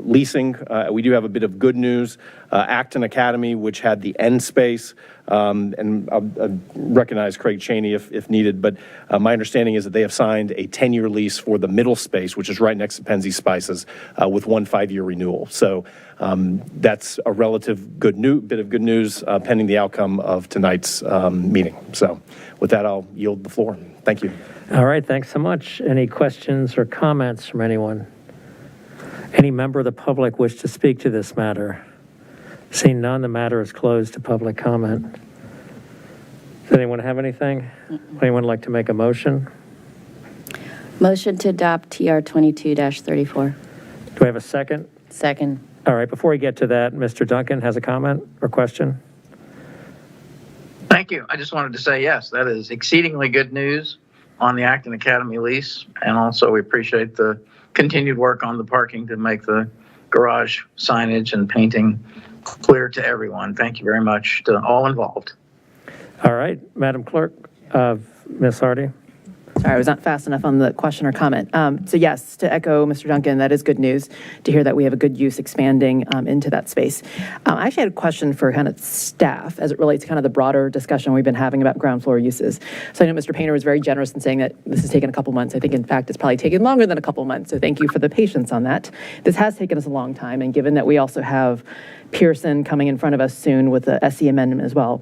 Speaker 3: leasing, we do have a bit of good news. Acton Academy, which had the end space, and I'll recognize Craig Cheney if needed, but my understanding is that they have signed a 10-year lease for the middle space, which is right next to Penzi Spices, with one 5-year renewal. So that's a relative bit of good news pending the outcome of tonight's meeting. So with that, I'll yield the floor. Thank you.
Speaker 1: All right, thanks so much. Any questions or comments from anyone? Any member of the public wish to speak to this matter? Seeing none, the matter is closed to public comment. Does anyone have anything? Anyone like to make a motion?
Speaker 14: Motion to adopt TR 22-34.
Speaker 1: Do I have a second?
Speaker 14: Second.
Speaker 1: All right, before we get to that, Mr. Duncan has a comment or question?
Speaker 8: Thank you. I just wanted to say, yes, that is exceedingly good news on the Acton Academy lease. And also we appreciate the continued work on the parking to make the garage signage and painting clear to everyone. Thank you very much to all involved.
Speaker 1: All right, Madam Clerk, Ms. Hardy.
Speaker 7: Sorry, I was not fast enough on the question or comment. So yes, to echo Mr. Duncan, that is good news to hear that we have a good use expanding into that space. I actually had a question for kind of staff as it relates to kind of the broader discussion we've been having about ground floor uses. So I know Mr. Painter was very generous in saying that this has taken a couple months. I think, in fact, it's probably taken longer than a couple months. So thank you for the patience on that. This has taken us a long time, and given that we also have Pearson coming in front of us soon with the SE amendment as well,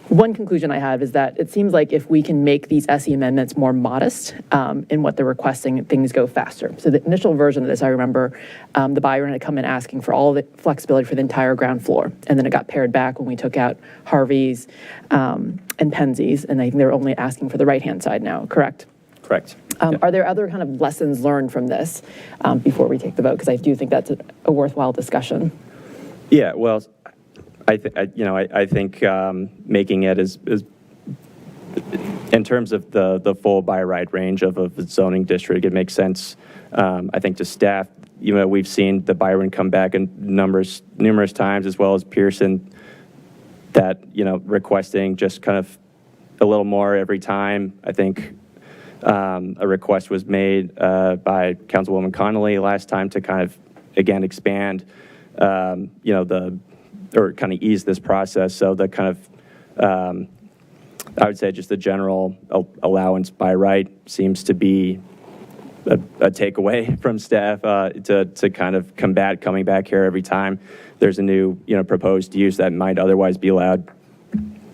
Speaker 7: one conclusion I have is that it seems like if we can make these SE amendments more modest in what they're requesting, things go faster. So the initial version of this, I remember the Byron had come in asking for all the flexibility for the entire ground floor. And then it got pared back when we took out Harvey's and Penzi's, and I think they're only asking for the right-hand side now, correct?
Speaker 17: Correct.
Speaker 7: Are there other kind of lessons learned from this before we take the vote? Because I do think that's a worthwhile discussion.
Speaker 17: Yeah, well, I think making it as in terms of the full by right range of a zoning district, it makes sense. I think to staff, we've seen the Byron come back in numerous times, as well as Pearson, that requesting just kind of a little more every time. I think a request was made by Councilwoman Connolly last time to kind of again expand, or kind of ease this process. So the kind of, I would say just the general allowance by right seems to be a takeaway from staff to kind of combat coming back here every time there's a new, proposed use that might otherwise be allowed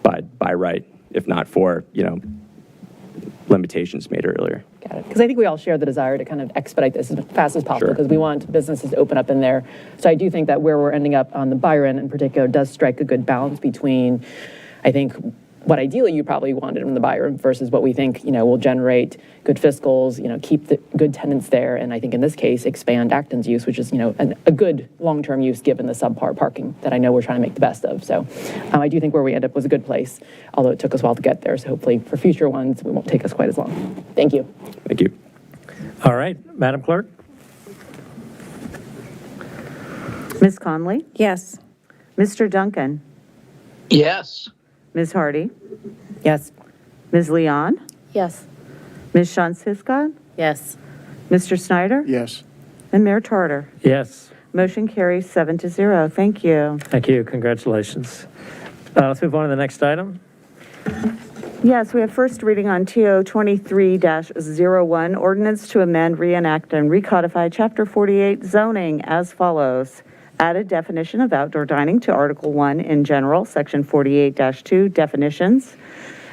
Speaker 17: by right, if not for, limitations citations made earlier.
Speaker 7: Got it. Because I think we all share the desire to kind of expedite this as fast as possible
Speaker 17: Sure.
Speaker 7: because we want businesses to open up in there. So I do think that where we're ending up on the Byron in particular does strike a good balance between, I think, what ideally you probably wanted from the Byron versus what we think, will generate good fiscals, keep the good tenants there. And I think in this case, expand Acton's use, which is, a good long-term use given the subpar parking that I know we're trying to make the best of. So I do think where we end up was a good place, although it took us a while to get there. So hopefully for future ones, it won't take us quite as long. Thank you.
Speaker 17: Thank you.
Speaker 1: All right, Madam Clerk?
Speaker 6: Ms. Conley?
Speaker 16: Yes.
Speaker 6: Mr. Duncan?
Speaker 8: Yes.
Speaker 6: Ms. Hardy?
Speaker 7: Yes.
Speaker 6: Ms. Leon?
Speaker 14: Yes.
Speaker 6: Ms. Shunskiscott?
Speaker 15: Yes.
Speaker 6: Mr. Snyder?
Speaker 12: Yes.
Speaker 6: And Mayor Tarter?
Speaker 1: Yes.
Speaker 6: Motion carries 7-0. Thank you.
Speaker 1: Thank you. Congratulations. Let's move on to the next item.
Speaker 6: Yes, we have first reading on TO 23-01, ordinance to amend, reenact, and recodify Chapter 48 zoning as follows. Added definition of outdoor dining to Article 1 in general, Section 48-2, definitions.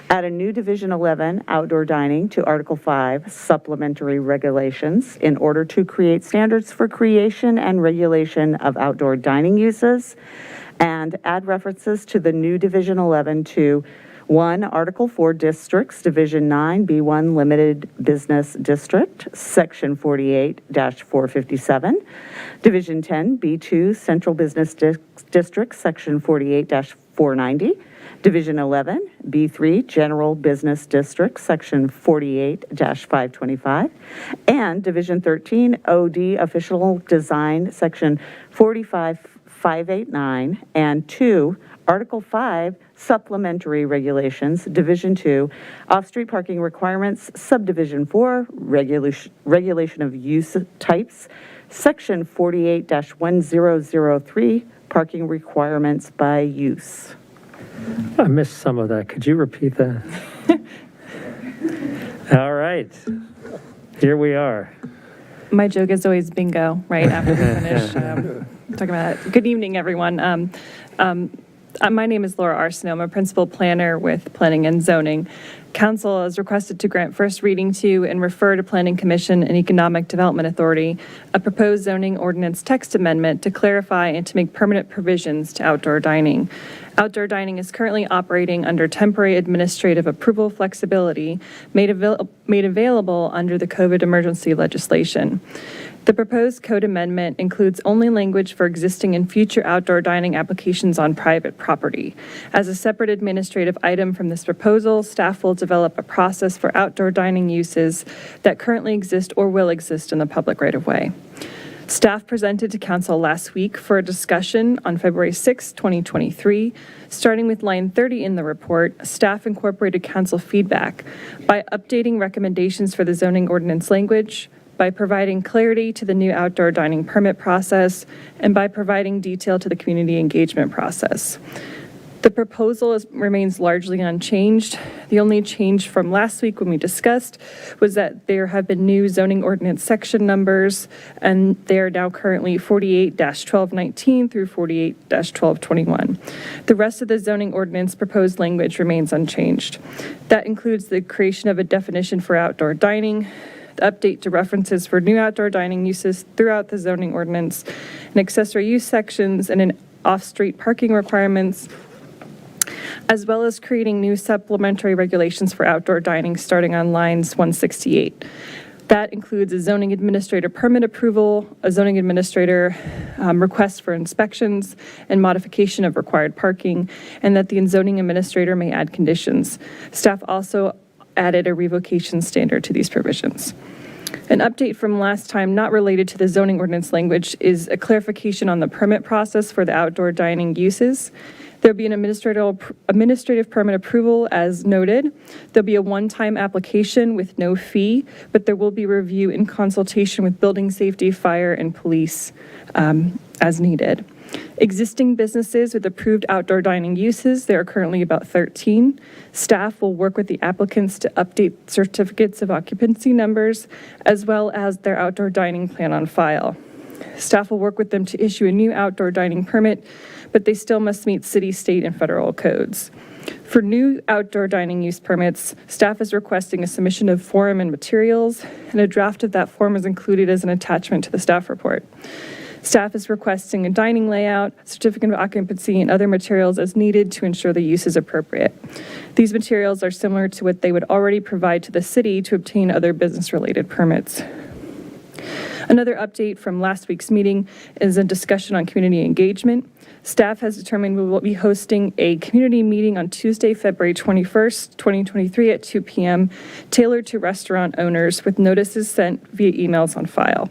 Speaker 6: Add a new Division 11, outdoor dining, to Article 5, supplementary regulations, in order to create standards for creation and regulation of outdoor dining uses. And add references to the new Division 11 to 1, Article 4 districts, Division 9, B1 Limited Business District, Section 48-457, Division 10, B2 Central Business District, Section 48-490, Division 11, B3 General Business District, Section 48-525, and Division 13, OD Official Design, Section 45-589, and 2, Article 5, Supplementary Regulations, Division 2, Off-Street Parking Requirements, Subdivision 4, Regulation of Use Types, Section 48-1003, Parking Requirements by Use.
Speaker 1: I missed some of that. Could you repeat that? All right. Here we are.
Speaker 18: My joke is always bingo, right, after we finish talking about that. Good evening, everyone. My name is Laura Arsenault. I'm a principal planner with Planning and Zoning. Council is requested to grant first reading to and refer to Planning Commission and Economic Development Authority a proposed zoning ordinance text amendment to clarify and to make permanent provisions to outdoor dining. Outdoor dining is currently operating under temporary administrative approval flexibility made available under the COVID emergency legislation. The proposed code amendment includes only language for existing and future outdoor dining applications on private property. As a separate administrative item from this proposal, staff will develop a process for outdoor dining uses that currently exist or will exist in the public right-of-way. Staff presented to Council last week for a discussion on February 6, 2023. Starting with line 30 in the report, staff incorporated Council feedback by updating recommendations for the zoning ordinance language, by providing clarity to the new outdoor dining permit process, and by providing detail to the community engagement process. The proposal remains largely unchanged. The only change from last week when we discussed was that there have been new zoning ordinance section numbers, and they are now currently 48-1219 through 48-1221. The rest of the zoning ordinance proposed language remains unchanged. That includes the creation of a definition for outdoor dining, the update to references for new outdoor dining uses throughout the zoning ordinance, and accessory use sections, and an off-street parking requirements, as well as creating new supplementary regulations for outdoor dining starting on lines 168. That includes a zoning administrator permit approval, a zoning administrator request for inspections and modification of required parking, and that the zoning administrator may add conditions. Staff also added a revocation standard to these provisions. An update from last time not related to the zoning ordinance language is a clarification on the permit process for the outdoor dining uses. There'll be an administrative permit approval as noted. There'll be a one-time application with no fee, but there will be review in consultation with building safety, fire, and police as needed. Existing businesses with approved outdoor dining uses, there are currently about 13. Staff will work with the applicants to update certificates of occupancy numbers, as well as their outdoor dining plan on file. Staff will work with them to issue a new outdoor dining permit, but they still must meet city, state, and federal codes. For new outdoor dining use permits, staff is requesting a submission of form and materials, and a draft of that form is included as an attachment to the staff report. Staff is requesting a dining layout, certificate of occupancy, and other materials as needed to ensure the use is appropriate. These materials are similar to what they would already provide to the city to obtain other business-related permits. Another update from last week's meeting is a discussion on community engagement. Staff has determined we will be hosting a community meeting on Tuesday, February 21st, 2023 at 2 p.m., tailored to restaurant owners with notices sent via emails on file.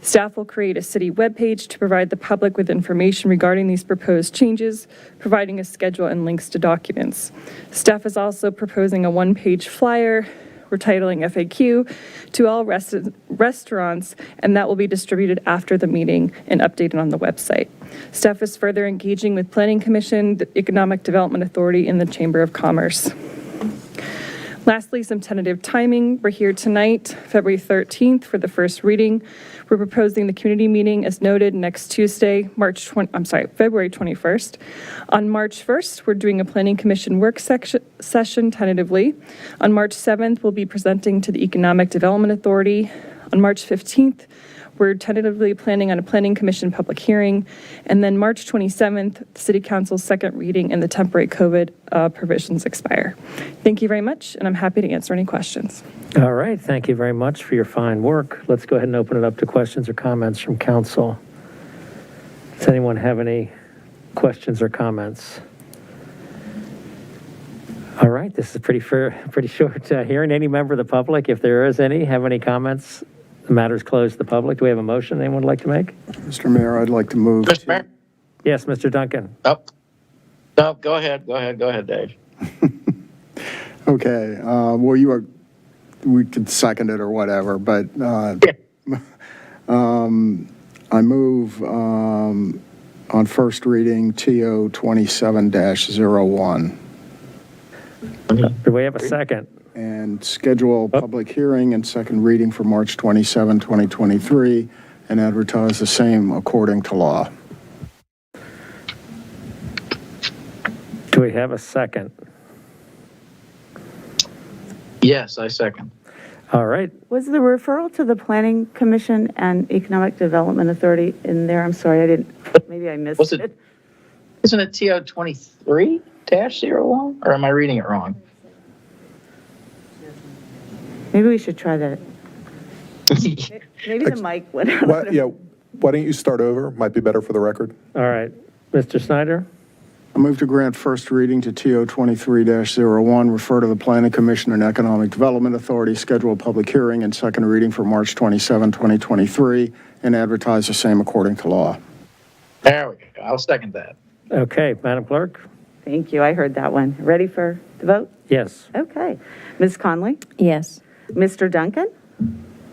Speaker 18: Staff will create a city webpage to provide the public with information regarding these proposed changes, providing a schedule and links to documents. Staff is also proposing a one-page flyer we're titling FAQ to all restaurants, and that will be distributed after the meeting and updated on the website. Staff is further engaging with Planning Commission, the Economic Development Authority, and the Chamber of Commerce. Lastly, some tentative timing. We're here tonight, February 13th, for the first reading. We're proposing the community meeting as noted next Tuesday, February 21st. On March 1st, we're doing a Planning Commission work session tentatively. On March 7th, we'll be presenting to the Economic Development Authority. On March 15th, we're tentatively planning on a Planning Commission public hearing. And then March 27th, the City Council's second reading and the temporary COVID provisions expire. Thank you very much, and I'm happy to answer any questions.
Speaker 1: All right, thank you very much for your fine work. Let's go ahead and open it up to questions or comments from council. Does anyone have any questions or comments? All right, this is a pretty short hearing. Any member of the public, if there is any, have any comments? The matter's closed to the public. Do we have a motion anyone would like to make?
Speaker 12: Mr. Mayor, I'd like to move.
Speaker 8: Mr. Mayor?
Speaker 1: Yes, Mr. Duncan.
Speaker 8: No, go ahead, Dave.
Speaker 12: Okay, well, we could second it or whatever, but I move on first reading TO 27-01.
Speaker 1: Do we have a second?
Speaker 12: And schedule public hearing and second reading for March 27, 2023, and advertise the same according to law.
Speaker 1: Do we have a second?
Speaker 8: Yes, I second.
Speaker 1: All right.
Speaker 6: Was the referral to the Planning Commission and Economic Development Authority in there? I'm sorry, maybe I missed it.
Speaker 8: Isn't it TO 23-01? Or am I reading it wrong?
Speaker 6: Maybe we should try that. Maybe the mic went out.
Speaker 19: Why don't you start over? Might be better for the record.
Speaker 1: All right. Mr. Snyder?
Speaker 12: I move to grant first reading to TO 23-01, refer to the Planning Commission and Economic Development Authority, schedule a public hearing and second reading for March 27, 2023, and advertise the same according to law.
Speaker 8: There we go. I'll second that.
Speaker 1: Okay, Madam Clerk?
Speaker 6: Thank you, I heard that one. Ready for the vote?
Speaker 1: Yes.
Speaker 6: Okay. Ms. Conley?
Speaker 16: Yes.
Speaker 6: Mr. Duncan?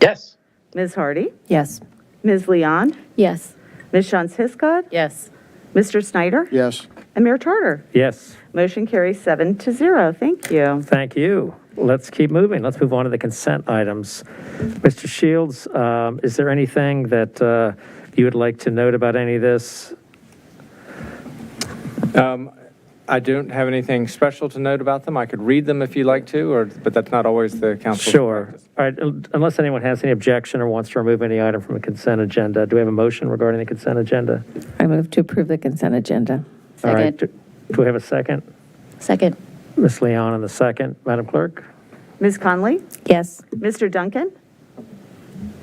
Speaker 8: Yes.
Speaker 6: Ms. Hardy?
Speaker 16: Yes.
Speaker 6: Ms. Leon?
Speaker 4: Yes.
Speaker 6: Ms. Shantz Hiscott?
Speaker 15: Yes.
Speaker 6: Mr. Snyder?
Speaker 12: Yes.
Speaker 6: And Mayor Charter?
Speaker 1: Yes.
Speaker 6: Motion carries 7-0. Thank you.
Speaker 1: Thank you. Let's keep moving. Let's move on to the consent items. Mr. Shields, is there anything that you would like to note about any of this?
Speaker 5: I don't have anything special to note about them. I could read them if you like to, but that's not always the council's
Speaker 1: Sure.
Speaker 5: practice.
Speaker 1: All right, unless anyone has any objection or wants to remove any item from the consent agenda, do we have a motion regarding the consent agenda?
Speaker 16: I move to approve the consent agenda.
Speaker 1: All right, do we have a second?
Speaker 4: Second.
Speaker 1: Ms. Leon on the second. Madam Clerk?
Speaker 6: Ms. Conley?
Speaker 16: Yes.
Speaker 6: Mr. Duncan?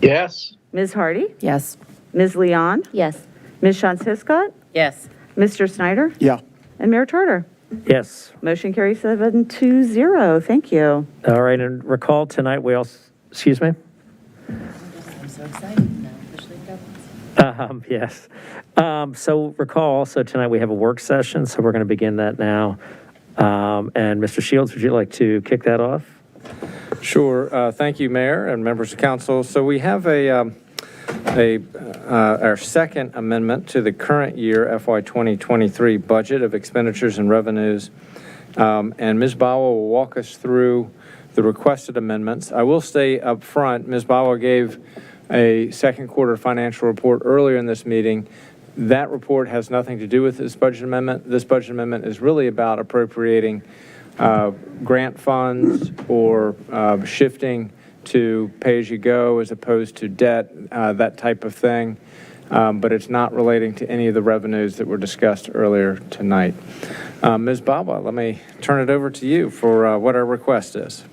Speaker 8: Yes.
Speaker 6: Ms. Hardy?
Speaker 16: Yes.
Speaker 6: Ms. Leon?
Speaker 4: Yes.
Speaker 6: Ms. Shantz Hiscott?
Speaker 15: Yes.
Speaker 6: Mr. Snyder?
Speaker 12: Yeah.
Speaker 6: And Mayor Charter?
Speaker 1: Yes.
Speaker 6: Motion carries 7-0. Thank you.
Speaker 1: All right, and recall tonight we also, excuse me?
Speaker 15: I'm so excited now. Officially in governance.
Speaker 1: Yes. So recall also tonight we have a work session, so we're going to begin that now. And Mr. Shields, would you like to kick that off?
Speaker 5: Sure. Thank you, Mayor and members of council. So we have our second amendment to the current year FY 2023 budget of expenditures and revenues. And Ms. Bawa will walk us through the requested amendments. I will say up front, Ms. Bawa gave a second quarter financial report earlier in this meeting. That report has nothing to do with this budget amendment. This budget amendment is really about appropriating grant funds or shifting to pay-as-you-go as opposed to debt, that type of thing. But it's not relating to any of the revenues that were discussed earlier tonight. Ms. Baba, let me turn it over to you for what our request is.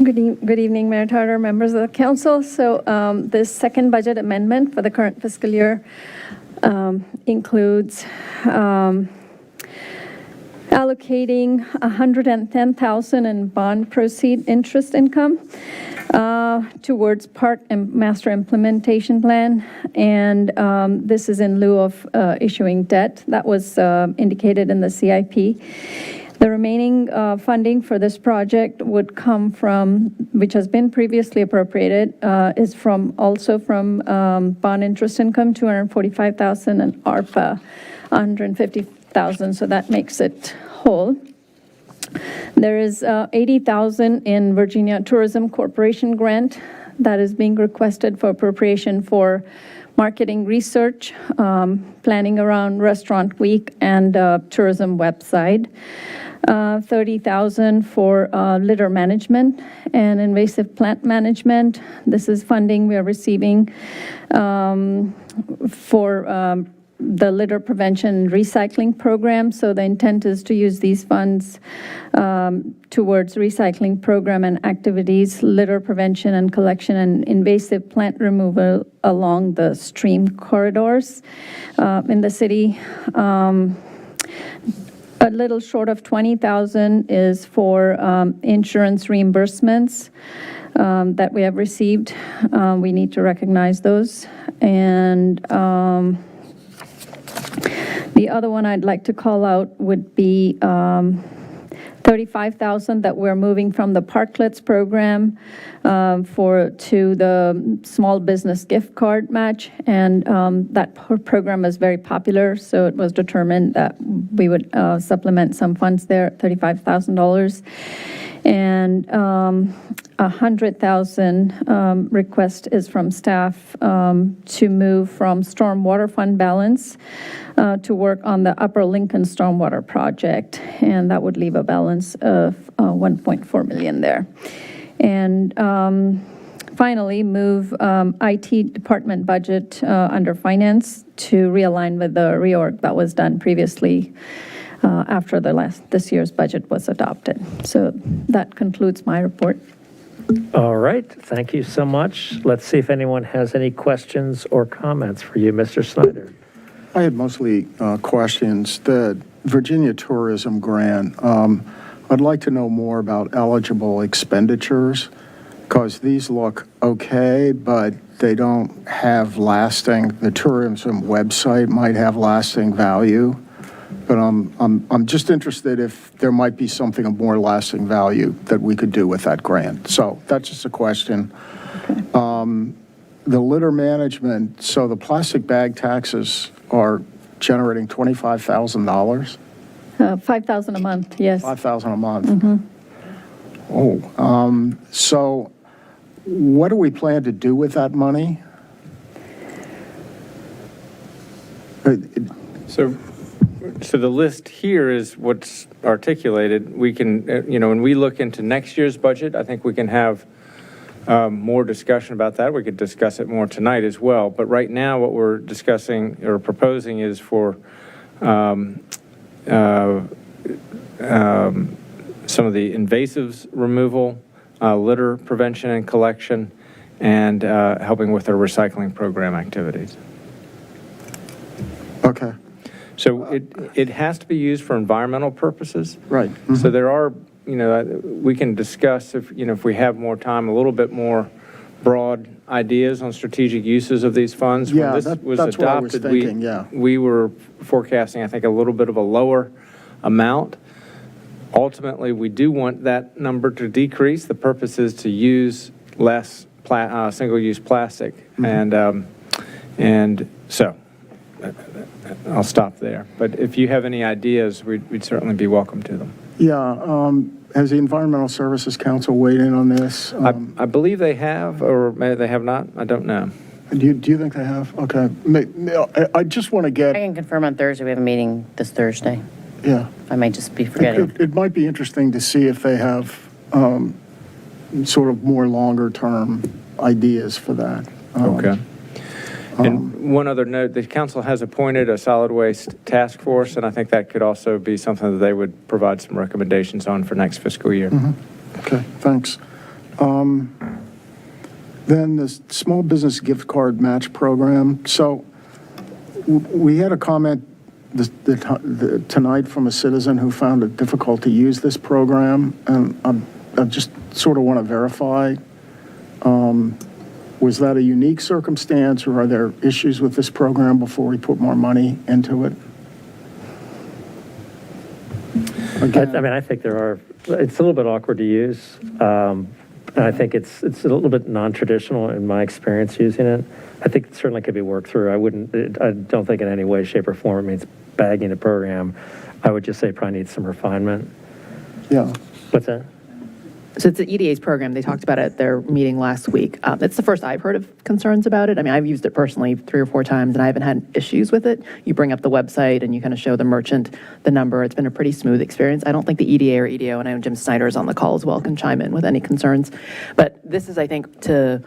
Speaker 13: Good evening, Mayor Tarter, members of the council. So this second budget amendment for the current fiscal year includes allocating $110,000 in bond proceed interest income towards part and master implementation plan, and this is in lieu of issuing debt that was indicated in the CIP. The remaining funding for this project would come from, which has been previously appropriated, is also from bond interest income, $245,000, and ARPA, $150,000. So that makes it whole. There is $80,000 in Virginia Tourism Corporation grant that is being requested for appropriation for marketing research, planning around Restaurant Week, and tourism website. $30,000 for litter management and invasive plant management. This is funding we are receiving for the litter prevention and recycling program. So the intent is to use these funds towards recycling program and activities, litter prevention and collection, and invasive plant removal along the stream corridors in the city. A little short of $20,000 is for insurance reimbursements that we have received. We need to recognize those. And the other one I'd like to call out would be $35,000 that we're moving from the Parklets program to the small business gift card match, and that program is very popular, so it was determined that we would supplement some funds there at $35,000. And $100,000 request is from staff to move from stormwater fund balance to work on the Upper Lincoln Stormwater Project, and that would leave a balance of $1.4 million there. And finally, move IT department budget under finance to realign with the reorg that was done previously after this year's budget was adopted. So that concludes my report.
Speaker 1: All right, thank you so much. Let's see if anyone has any questions or comments for you, Mr. Snyder.
Speaker 12: I had mostly questions. The Virginia Tourism Grant, I'd like to know more about eligible expenditures, because these look okay, but they don't have lasting, the tourism website might have lasting value. But I'm just interested if there might be something of more lasting value that we could do with that grant. So that's just a question. Okay. The litter management, so the plastic bag taxes are generating $25,000?
Speaker 13: $5,000 a month, yes.
Speaker 12: $5,000 a month. Mm-hmm. Oh, so what do we plan to do with that money?
Speaker 5: So the list here is what's articulated. We can, when we look into next year's budget, I think we can have more discussion about that. We could discuss it more tonight as well. But right now, what we're discussing or proposing is for some of the invasives removal, litter prevention and collection, and helping with our recycling program activities.
Speaker 12: Okay.
Speaker 5: So it has to be used for environmental purposes.
Speaker 12: Right. Mm-hmm.
Speaker 5: So there are, we can discuss if we have more time, a little bit more broad ideas on strategic uses of these funds.
Speaker 12: Yeah,
Speaker 5: when this was
Speaker 12: that's
Speaker 5: adopted,
Speaker 12: what I was thinking, yeah.
Speaker 5: We were forecasting, I think, a little bit of a lower amount. Ultimately, we do want that number to decrease. The purpose is to use less single-use plastic, mm-hmm. and so I'll stop there. But if you have any ideas, we'd certainly be welcome to them.
Speaker 12: Yeah. Has the Environmental Services Council weighed in on this?
Speaker 5: I believe they have, or maybe they have not. I don't know.
Speaker 12: Do you think they have? Okay. I just want to
Speaker 15: I
Speaker 12: get,
Speaker 15: can confirm on Thursday, we have a meeting this Thursday.
Speaker 12: yeah.
Speaker 15: I might just be forgetting.
Speaker 12: It might be interesting to see if they have sort of more longer-term ideas for that.
Speaker 5: Okay. And one other note, the council has appointed a solid waste task force, and I think that could also be something that they would provide some recommendations on for next fiscal year.
Speaker 12: Okay, thanks. Then the small business gift card match program. So we had a comment tonight from a citizen who found it difficult to use this program, and I just sort of want to verify. Was that a unique circumstance, or are there issues with this program before we put more money into it?
Speaker 1: I think there are, it's a little bit awkward to use. And I think it's a little bit non-traditional in my experience using it. I think it certainly could be worked through. I don't think in any way, shape, or form it means bagging the program. I would just say it probably needs some refinement.
Speaker 12: Yeah.
Speaker 1: What's that?
Speaker 7: So it's the EDA's program. They talked about it at their meeting last week. It's the first I've heard of concerns about it. I mean, I've used it personally 3 or 4 times, and I haven't had issues with it. You bring up the website, and you kind of show the merchant the number. It's been a pretty smooth experience. I don't think the EDA or EDO, and I know Jim Snyder is on the call as well, can chime in with any concerns. But this is, I think, to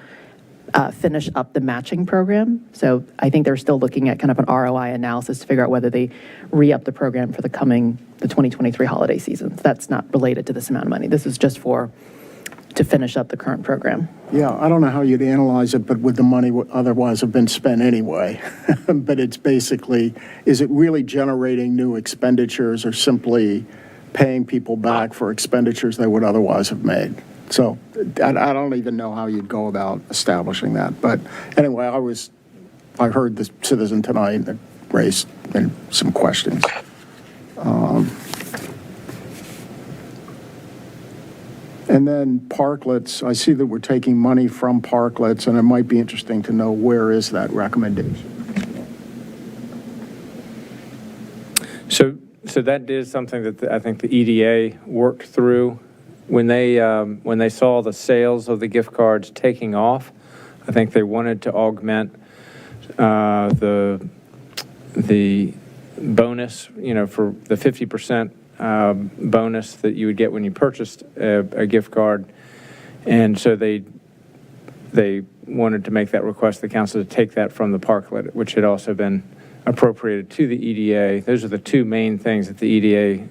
Speaker 7: finish up the matching program. So I think they're still looking at kind of an ROI analysis to figure out whether they re-up the program for the 2023 holiday season. That's not related to this amount of money. This is just to finish up the current program.
Speaker 12: Yeah, I don't know how you'd analyze it, but would the money otherwise have been spent anyway? But it's basically, is it really generating new expenditures or simply paying people back for expenditures they would otherwise have made? So I don't even know how you'd go about establishing that. But anyway, I heard the citizen tonight that raised some questions. And then parklets, I see that we're taking money from parklets, and it might be interesting to know where is that recommendation?
Speaker 5: So that is something that I think the EDA worked through. When they saw the sales of the gift cards taking off, I think they wanted to augment the bonus, for the 50% bonus that you would get when you purchased a gift card. And so they wanted to make that request to the council to take that from the parklet, which had also been appropriated to the EDA. Those are the 2 main things that the EDA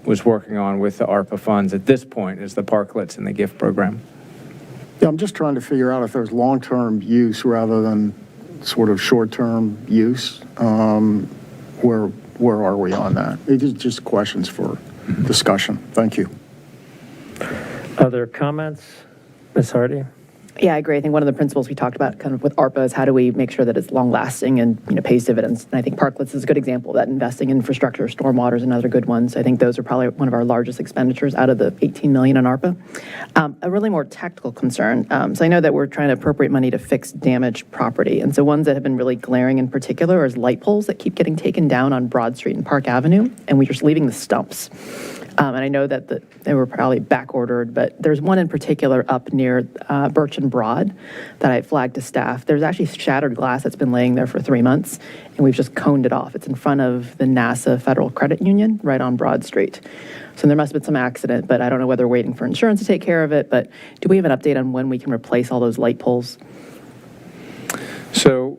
Speaker 5: was working on with the ARPA funds at this point, is the parklets and the gift program.
Speaker 12: Yeah, I'm just trying to figure out if there's long-term use rather than sort of short-term use. Where are we on that? It's just questions for discussion. Thank you.
Speaker 1: Other comments? Ms. Hardy?
Speaker 7: Yeah, I agree. I think one of the principles we talked about kind of with ARPA is how do we make sure that it's long-lasting and pays dividends. And I think parklets is a good example of that. Investing in infrastructure, stormwater is another good one. So I think those are probably one of our largest expenditures out of the $18 million in ARPA. A really more tactical concern. So I know that we're trying to appropriate money to fix damaged property. And so ones that have been really glaring in particular is light poles that keep getting taken down on Broad Street and Park Avenue, and we're just leaving the stumps. And I know that they were probably back ordered, but there's one in particular up near Birch and Broad that I flagged to staff. There's actually shattered glass that's been laying there for 3 months, and we've just coned it off. It's in front of the NASA Federal Credit Union right on Broad Street. So there must have been some accident, but I don't know whether we're waiting for insurance to take care of it. But do we have an update on when we can replace all those light poles?
Speaker 5: So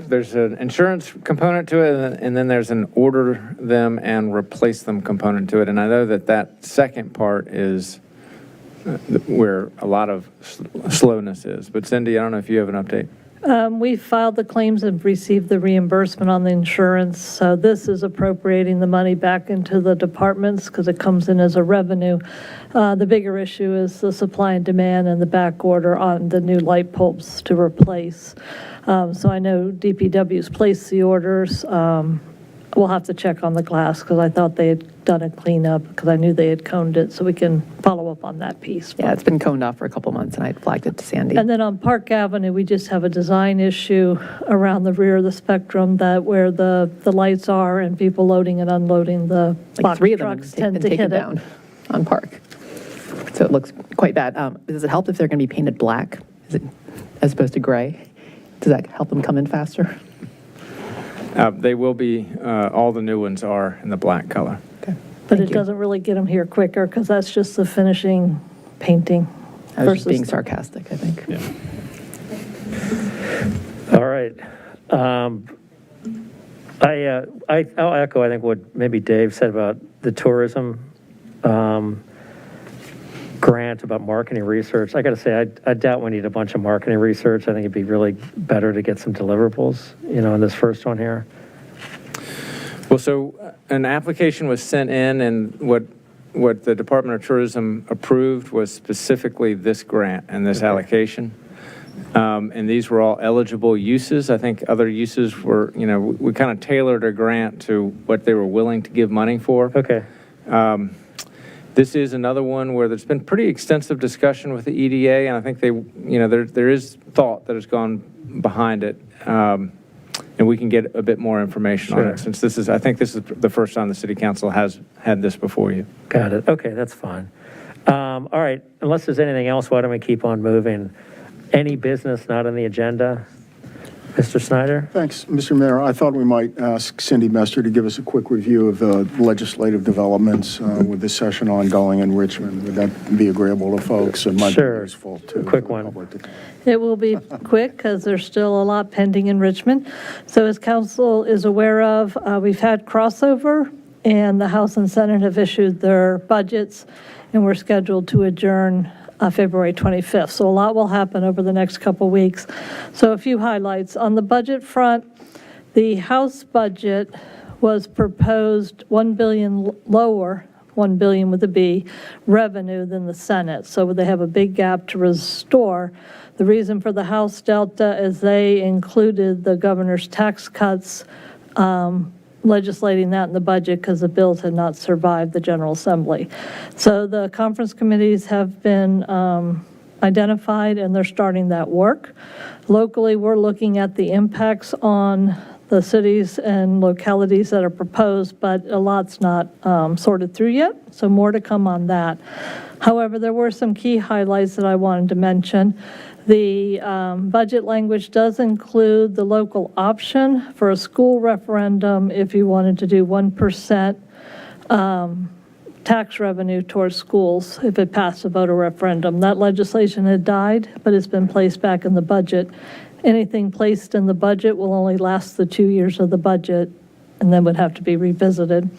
Speaker 5: there's an insurance component to it, and then there's an order them and replace them component to it. And I know that second part is where a lot of slowness is. But Cindy, I don't know if you have an update.
Speaker 20: We filed the claims and received the reimbursement on the insurance. So this is appropriating the money back into the departments because it comes in as a revenue. The bigger issue is the supply and demand and the back order on the new light bulbs to replace. So I know DPW's placed the orders. We'll have to check on the glass because I thought they had done a cleanup because I knew they had coned it, so we can follow up on that piece.
Speaker 7: Yeah, it's been coned off for a couple months, and I flagged it to Sandy.
Speaker 20: And then on Park Avenue, we just have a design issue around the rear of the Spectrum that where the lights are and people loading and unloading the box
Speaker 7: 3 of them
Speaker 20: trucks
Speaker 7: have
Speaker 20: tend
Speaker 7: been
Speaker 20: to
Speaker 7: taken
Speaker 20: hit it.
Speaker 7: down on Park. So it looks quite bad. Does it help if they're going to be painted black as opposed to gray? Does that help them come in faster?
Speaker 5: They will be, all the new ones are in the black color.
Speaker 20: But it doesn't really get them here quicker because that's just the finishing painting.
Speaker 7: I was just
Speaker 20: versus
Speaker 7: being
Speaker 20: the-
Speaker 7: sarcastic, I think.
Speaker 1: All right. I'll echo, I think, what maybe Dave said about the tourism grant about marketing research. I got to say, I doubt we need a bunch of marketing research. I think it'd be really better to get some deliverables, in this first one here.
Speaker 5: Well, so an application was sent in, and what the Department of Tourism approved was specifically this grant and this allocation. And these were all eligible uses. I think other uses were, we kind of tailored a grant to what they were willing to give money for.
Speaker 1: Okay.
Speaker 5: This is another one where there's been pretty extensive discussion with the EDA, and I think they, there is thought that has gone behind it. And we can get a bit more information on it, since I think this is the first time the City Council has had this before you.
Speaker 1: Got it. Okay, that's fine. All right, unless there's anything else, why don't we keep on moving? Any business not on the agenda? Mr. Snyder?
Speaker 12: Thanks, Mr. Mayor. I thought we might ask Cindy Mester to give us a quick review of the legislative developments with this session ongoing in Richmond. Would that be agreeable to folks? It might be useful to
Speaker 1: quick one.
Speaker 20: It will be quick because there's still a lot pending in Richmond. So as council is aware of, we've had crossover, and the House and Senate have issued their budgets, and we're scheduled to adjourn February 25th. So a lot will happen over the next couple weeks. So a few highlights. On the budget front, the House budget was proposed $1 billion lower, $1 billion with a B, revenue than the Senate. So they have a big gap to restore. The reason for the House delta is they included the governor's tax cuts, legislating that in the budget because the bills had not survived the General Assembly. So the conference committees have been identified, and they're starting that work. Locally, we're looking at the impacts on the cities and localities that are proposed, but a lot's not sorted through yet, so more to come on that. However, there were some key highlights that I wanted to mention. The budget language does include the local option for a school referendum if you wanted to do 1% tax revenue towards schools if it passed a voter referendum. That legislation had died, but it's been placed back in the budget. Anything placed in the budget will only last the 2 years of the budget and then would have to be revisited.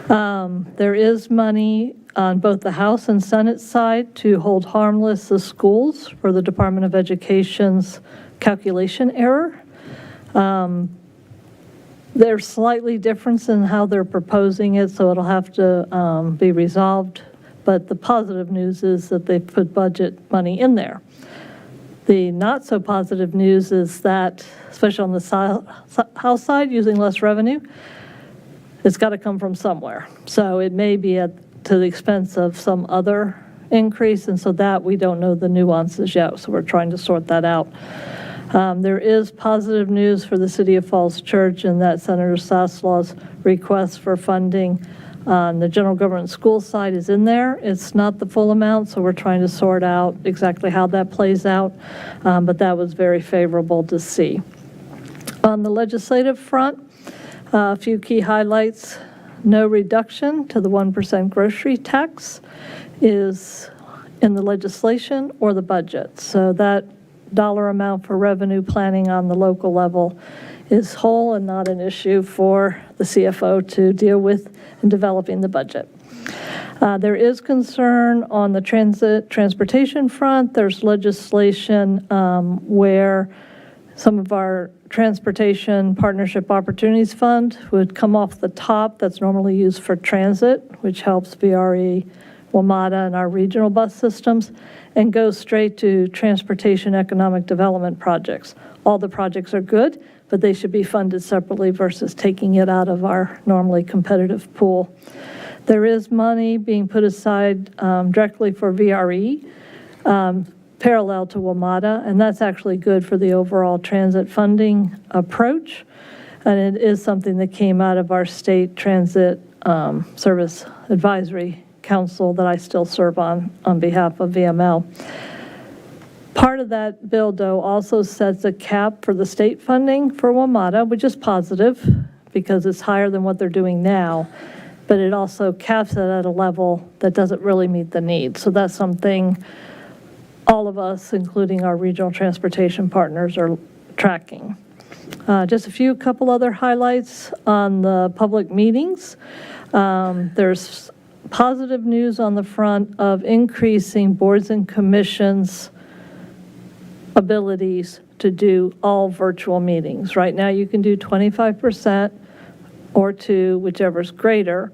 Speaker 20: There is money on both the House and Senate side to hold harmless the schools for the Department of Education's calculation error. There's slightly difference in how they're proposing it, so it'll have to be resolved. But the positive news is that they put budget money in there. The not so positive news is that, especially on the House side, using less revenue, it's got to come from somewhere. So it may be to the expense of some other increase, and so that we don't know the nuances yet, so we're trying to sort that out. There is positive news for the City of Falls Church in that Senator Saslaw's request for funding on the general government school side is in there. It's not the full amount, so we're trying to sort out exactly how that plays out, but that was very favorable to see. On the legislative front, a few key highlights. No reduction to the 1% grocery tax is in the legislation or the budget. So that dollar amount for revenue planning on the local level is whole and not an issue for the CFO to deal with in developing the budget. There is concern on the transportation front. There's legislation where some of our Transportation Partnership Opportunities Fund would come off the top that's normally used for transit, which helps VRE, WMATA, and our regional bus systems, and go straight to transportation economic development projects. All the projects are good, but they should be funded separately versus taking it out of our normally competitive pool. There is money being put aside directly for VRE, parallel to WMATA, and that's actually good for the overall transit funding approach. And it is something that came out of our state transit service advisory council that I still serve on behalf of VML. Part of that bill, though, also sets a cap for the state funding for WMATA, which is positive because it's higher than what they're doing now, but it also caps it at a level that doesn't really meet the need. So that's something all of us, including our regional transportation partners, are tracking. Just a couple other highlights on the public meetings. There's positive news on the front of increasing boards and commissions' abilities to do all virtual meetings. Right now, you can do 25% or 2, whichever is greater.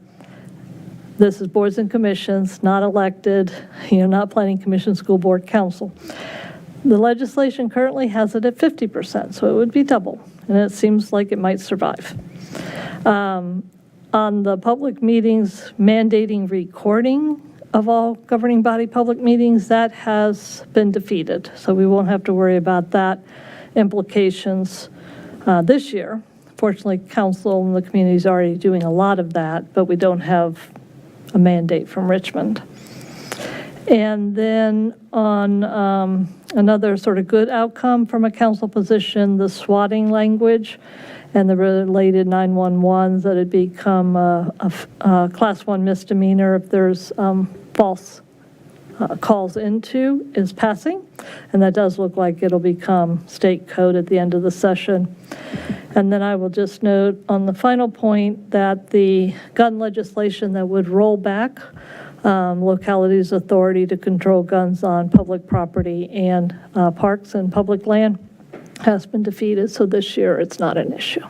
Speaker 20: This is boards and commissions, not elected, not planning commission, school board, council. The legislation currently has it at 50%, so it would be double, and it seems like it might survive. On the public meetings mandating recording of all governing body public meetings, that has been defeated, so we won't have to worry about that implications this year. Fortunately, council and the community is already doing a lot of that, but we don't have a mandate from Richmond. And then on another sort of good outcome from a council position, the swatting language and the related 911s, that had become a class 1 misdemeanor if there's false calls into, is passing. And that does look like it'll become state code at the end of the session. And then I will just note on the final point that the gun legislation that would roll back localities' authority to control guns on public property and parks and public land has been defeated, so this year it's not an issue.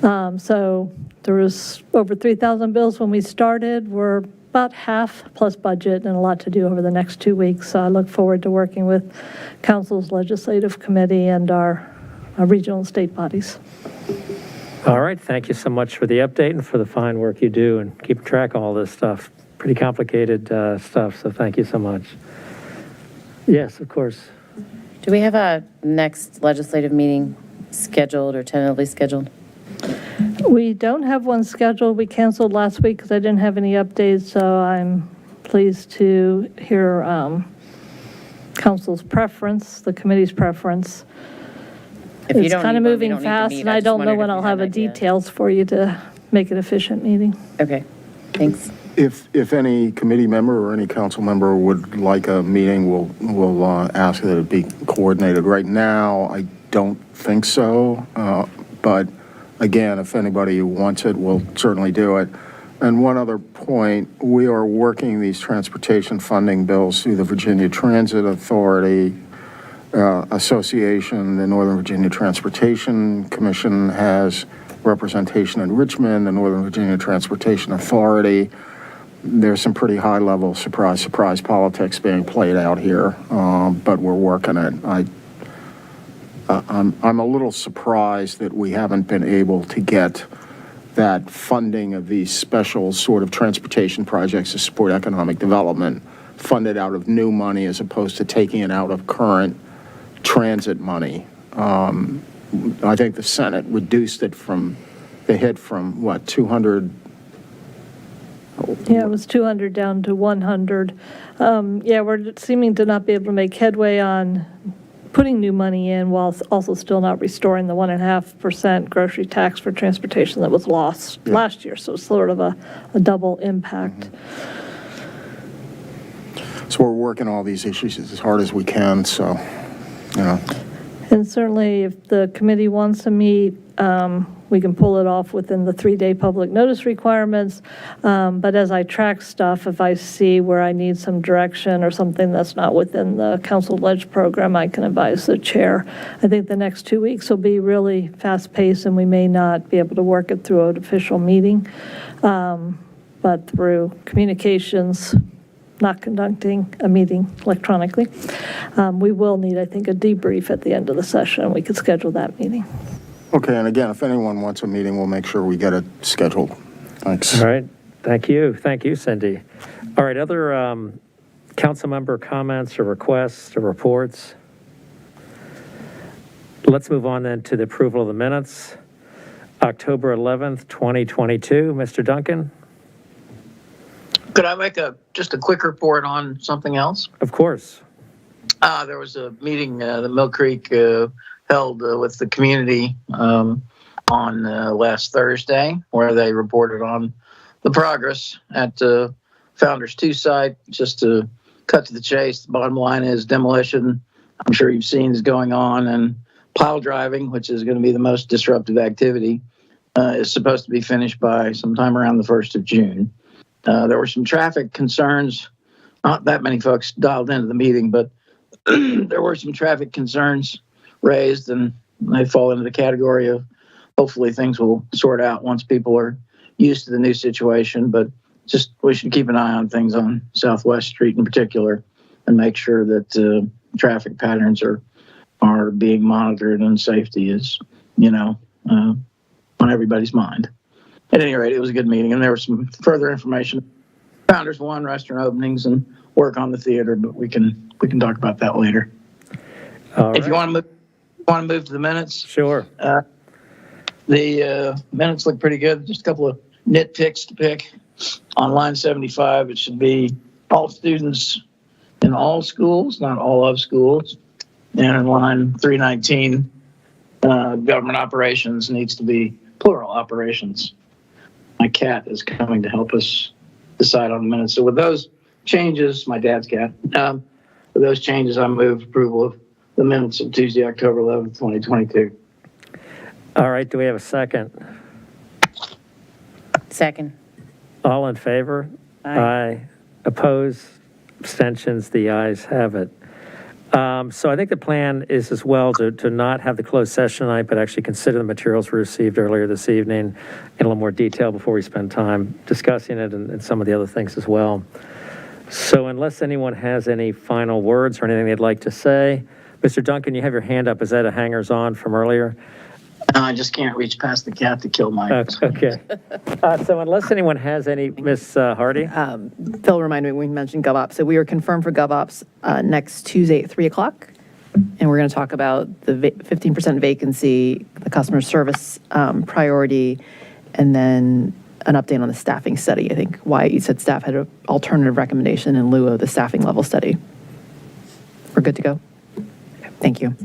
Speaker 20: So there was over 3,000 bills when we started. We're about half plus budget and a lot to do over the next 2 weeks. So I look forward to working with Council's Legislative Committee and our regional and state bodies.
Speaker 1: All right, thank you so much for the update and for the fine work you do and keep track of all this stuff. Pretty complicated stuff, so thank you so much. Yes, of course.
Speaker 15: Do we have a next legislative meeting scheduled or tentatively scheduled?
Speaker 20: We don't have one scheduled. We canceled last week because I didn't have any updates, so I'm pleased to hear council's preference, the committee's preference.
Speaker 15: If you
Speaker 20: It's
Speaker 15: don't
Speaker 20: kind of
Speaker 15: need one, we
Speaker 20: moving
Speaker 15: don't need to
Speaker 20: fast,
Speaker 15: meet.
Speaker 20: and
Speaker 15: I
Speaker 20: I
Speaker 15: just
Speaker 20: don't know
Speaker 15: wondered
Speaker 20: when
Speaker 15: if
Speaker 20: I'll
Speaker 15: you had
Speaker 20: have the
Speaker 15: an idea.
Speaker 20: details for you to make an efficient meeting.
Speaker 15: Okay, thanks.
Speaker 12: If any committee member or any council member would like a meeting, we'll ask that it be coordinated. Right now, I don't think so, but again, if anybody wants it, we'll certainly do it. And one other point, we are working these transportation funding bills through the Virginia Transit Authority Association. The Northern Virginia Transportation Commission has representation in Richmond, the Northern Virginia Transportation Authority. There's some pretty high-level surprise politics being played out here, but we're working it. I'm a little surprised that we haven't been able to get that funding of these special sort of transportation projects to support economic development funded out of new money as opposed to taking it out of current transit money. I think the Senate reduced it from, they hit from, what, 200?
Speaker 20: Yeah, it was 200 down to 100. Yeah, we're seeming to not be able to make headway on putting new money in while also still not restoring the 1.5% grocery tax for transportation that was lost last year. So it's sort of a double impact.
Speaker 12: So we're working all these issues as hard as we can, so, you know.
Speaker 20: And certainly if the committee wants to meet, we can pull it off within the 3-day public notice requirements. But as I track stuff, if I see where I need some direction or something that's not within the council ledge program, I can advise the chair. I think the next 2 weeks will be really fast-paced, and we may not be able to work it through an official meeting. But through communications, not conducting a meeting electronically, we will need, I think, a debrief at the end of the session, and we could schedule that meeting.
Speaker 12: Okay, and again, if anyone wants a meeting, we'll make sure we get it scheduled. Thanks.
Speaker 1: All right, thank you, Cindy. All right, other council member comments or requests or reports? Let's move on then to the approval of the minutes. October 11th, 2022. Mr. Duncan?
Speaker 8: Could I make just a quick report on something else?
Speaker 1: Of course.
Speaker 8: There was a meeting that Mill Creek held with the community on last Thursday, where they reported on the progress at the Founders 2 site. Just to cut to the chase, the bottom line is demolition, I'm sure you've seen, is going on, and pile driving, which is going to be the most disruptive activity, is supposed to be finished by sometime around the 1st of June. There were some traffic concerns. Not that many folks dialed into the meeting, but there were some traffic concerns raised, and they fall into the category of hopefully things will sort out once people are used to the new situation. But just we should keep an eye on things on Southwest Street in particular and make sure that traffic patterns are being monitored and safety is, on everybody's mind. At any rate, it was a good meeting, and there was some further information. Founders 1, restaurant openings, and work on the theater, but we can talk about that later. If you want to move to the minutes,
Speaker 1: Sure.
Speaker 8: The minutes look pretty good. Just a couple of nitpicks to pick. On line 75, it should be all students in all schools, not all of schools. And in line 319, government operations needs to be plural operations. My cat is coming to help us decide on the minutes. So with those changes, my dad's cat, with those changes, I move approval of the minutes of Tuesday, October 11th, 2022.
Speaker 1: All right, do we have a second?
Speaker 15: Second.
Speaker 1: All in favor? Aye. Opposed? Abstentions? The ayes have it. So I think the plan is as well to not have the closed session tonight, but actually consider the materials we received earlier this evening in a little more detail before we spend time discussing it and some of the other things as well. So unless anyone has any final words or anything they'd like to say, Mr. Duncan, you have your hand up. Is that a hangers-on from earlier?
Speaker 8: I just can't reach past the cat to kill my.
Speaker 1: Okay. So unless anyone has any, Ms. Hardy?
Speaker 7: Phil reminded me, we mentioned GovOps. So we are confirmed for GovOps next Tuesday at 3 o'clock. And we're going to talk about the 15% vacancy, the customer service priority, and then an update on the staffing study. I think Wyatt said staff had an alternative recommendation in lieu of the staffing level study. We're good to go? Thank you.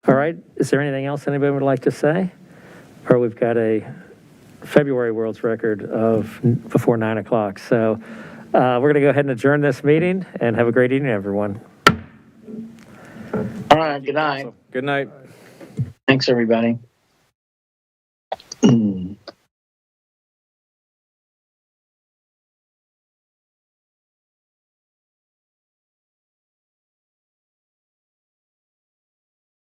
Speaker 1: All right. Is there anything else anybody would like to say? Or we've got a February world's record of before 9 o'clock. So we're going to go ahead and adjourn this meeting and have a great evening, everyone.
Speaker 8: All right. Good night.
Speaker 5: Good night.
Speaker 8: Thanks, everybody.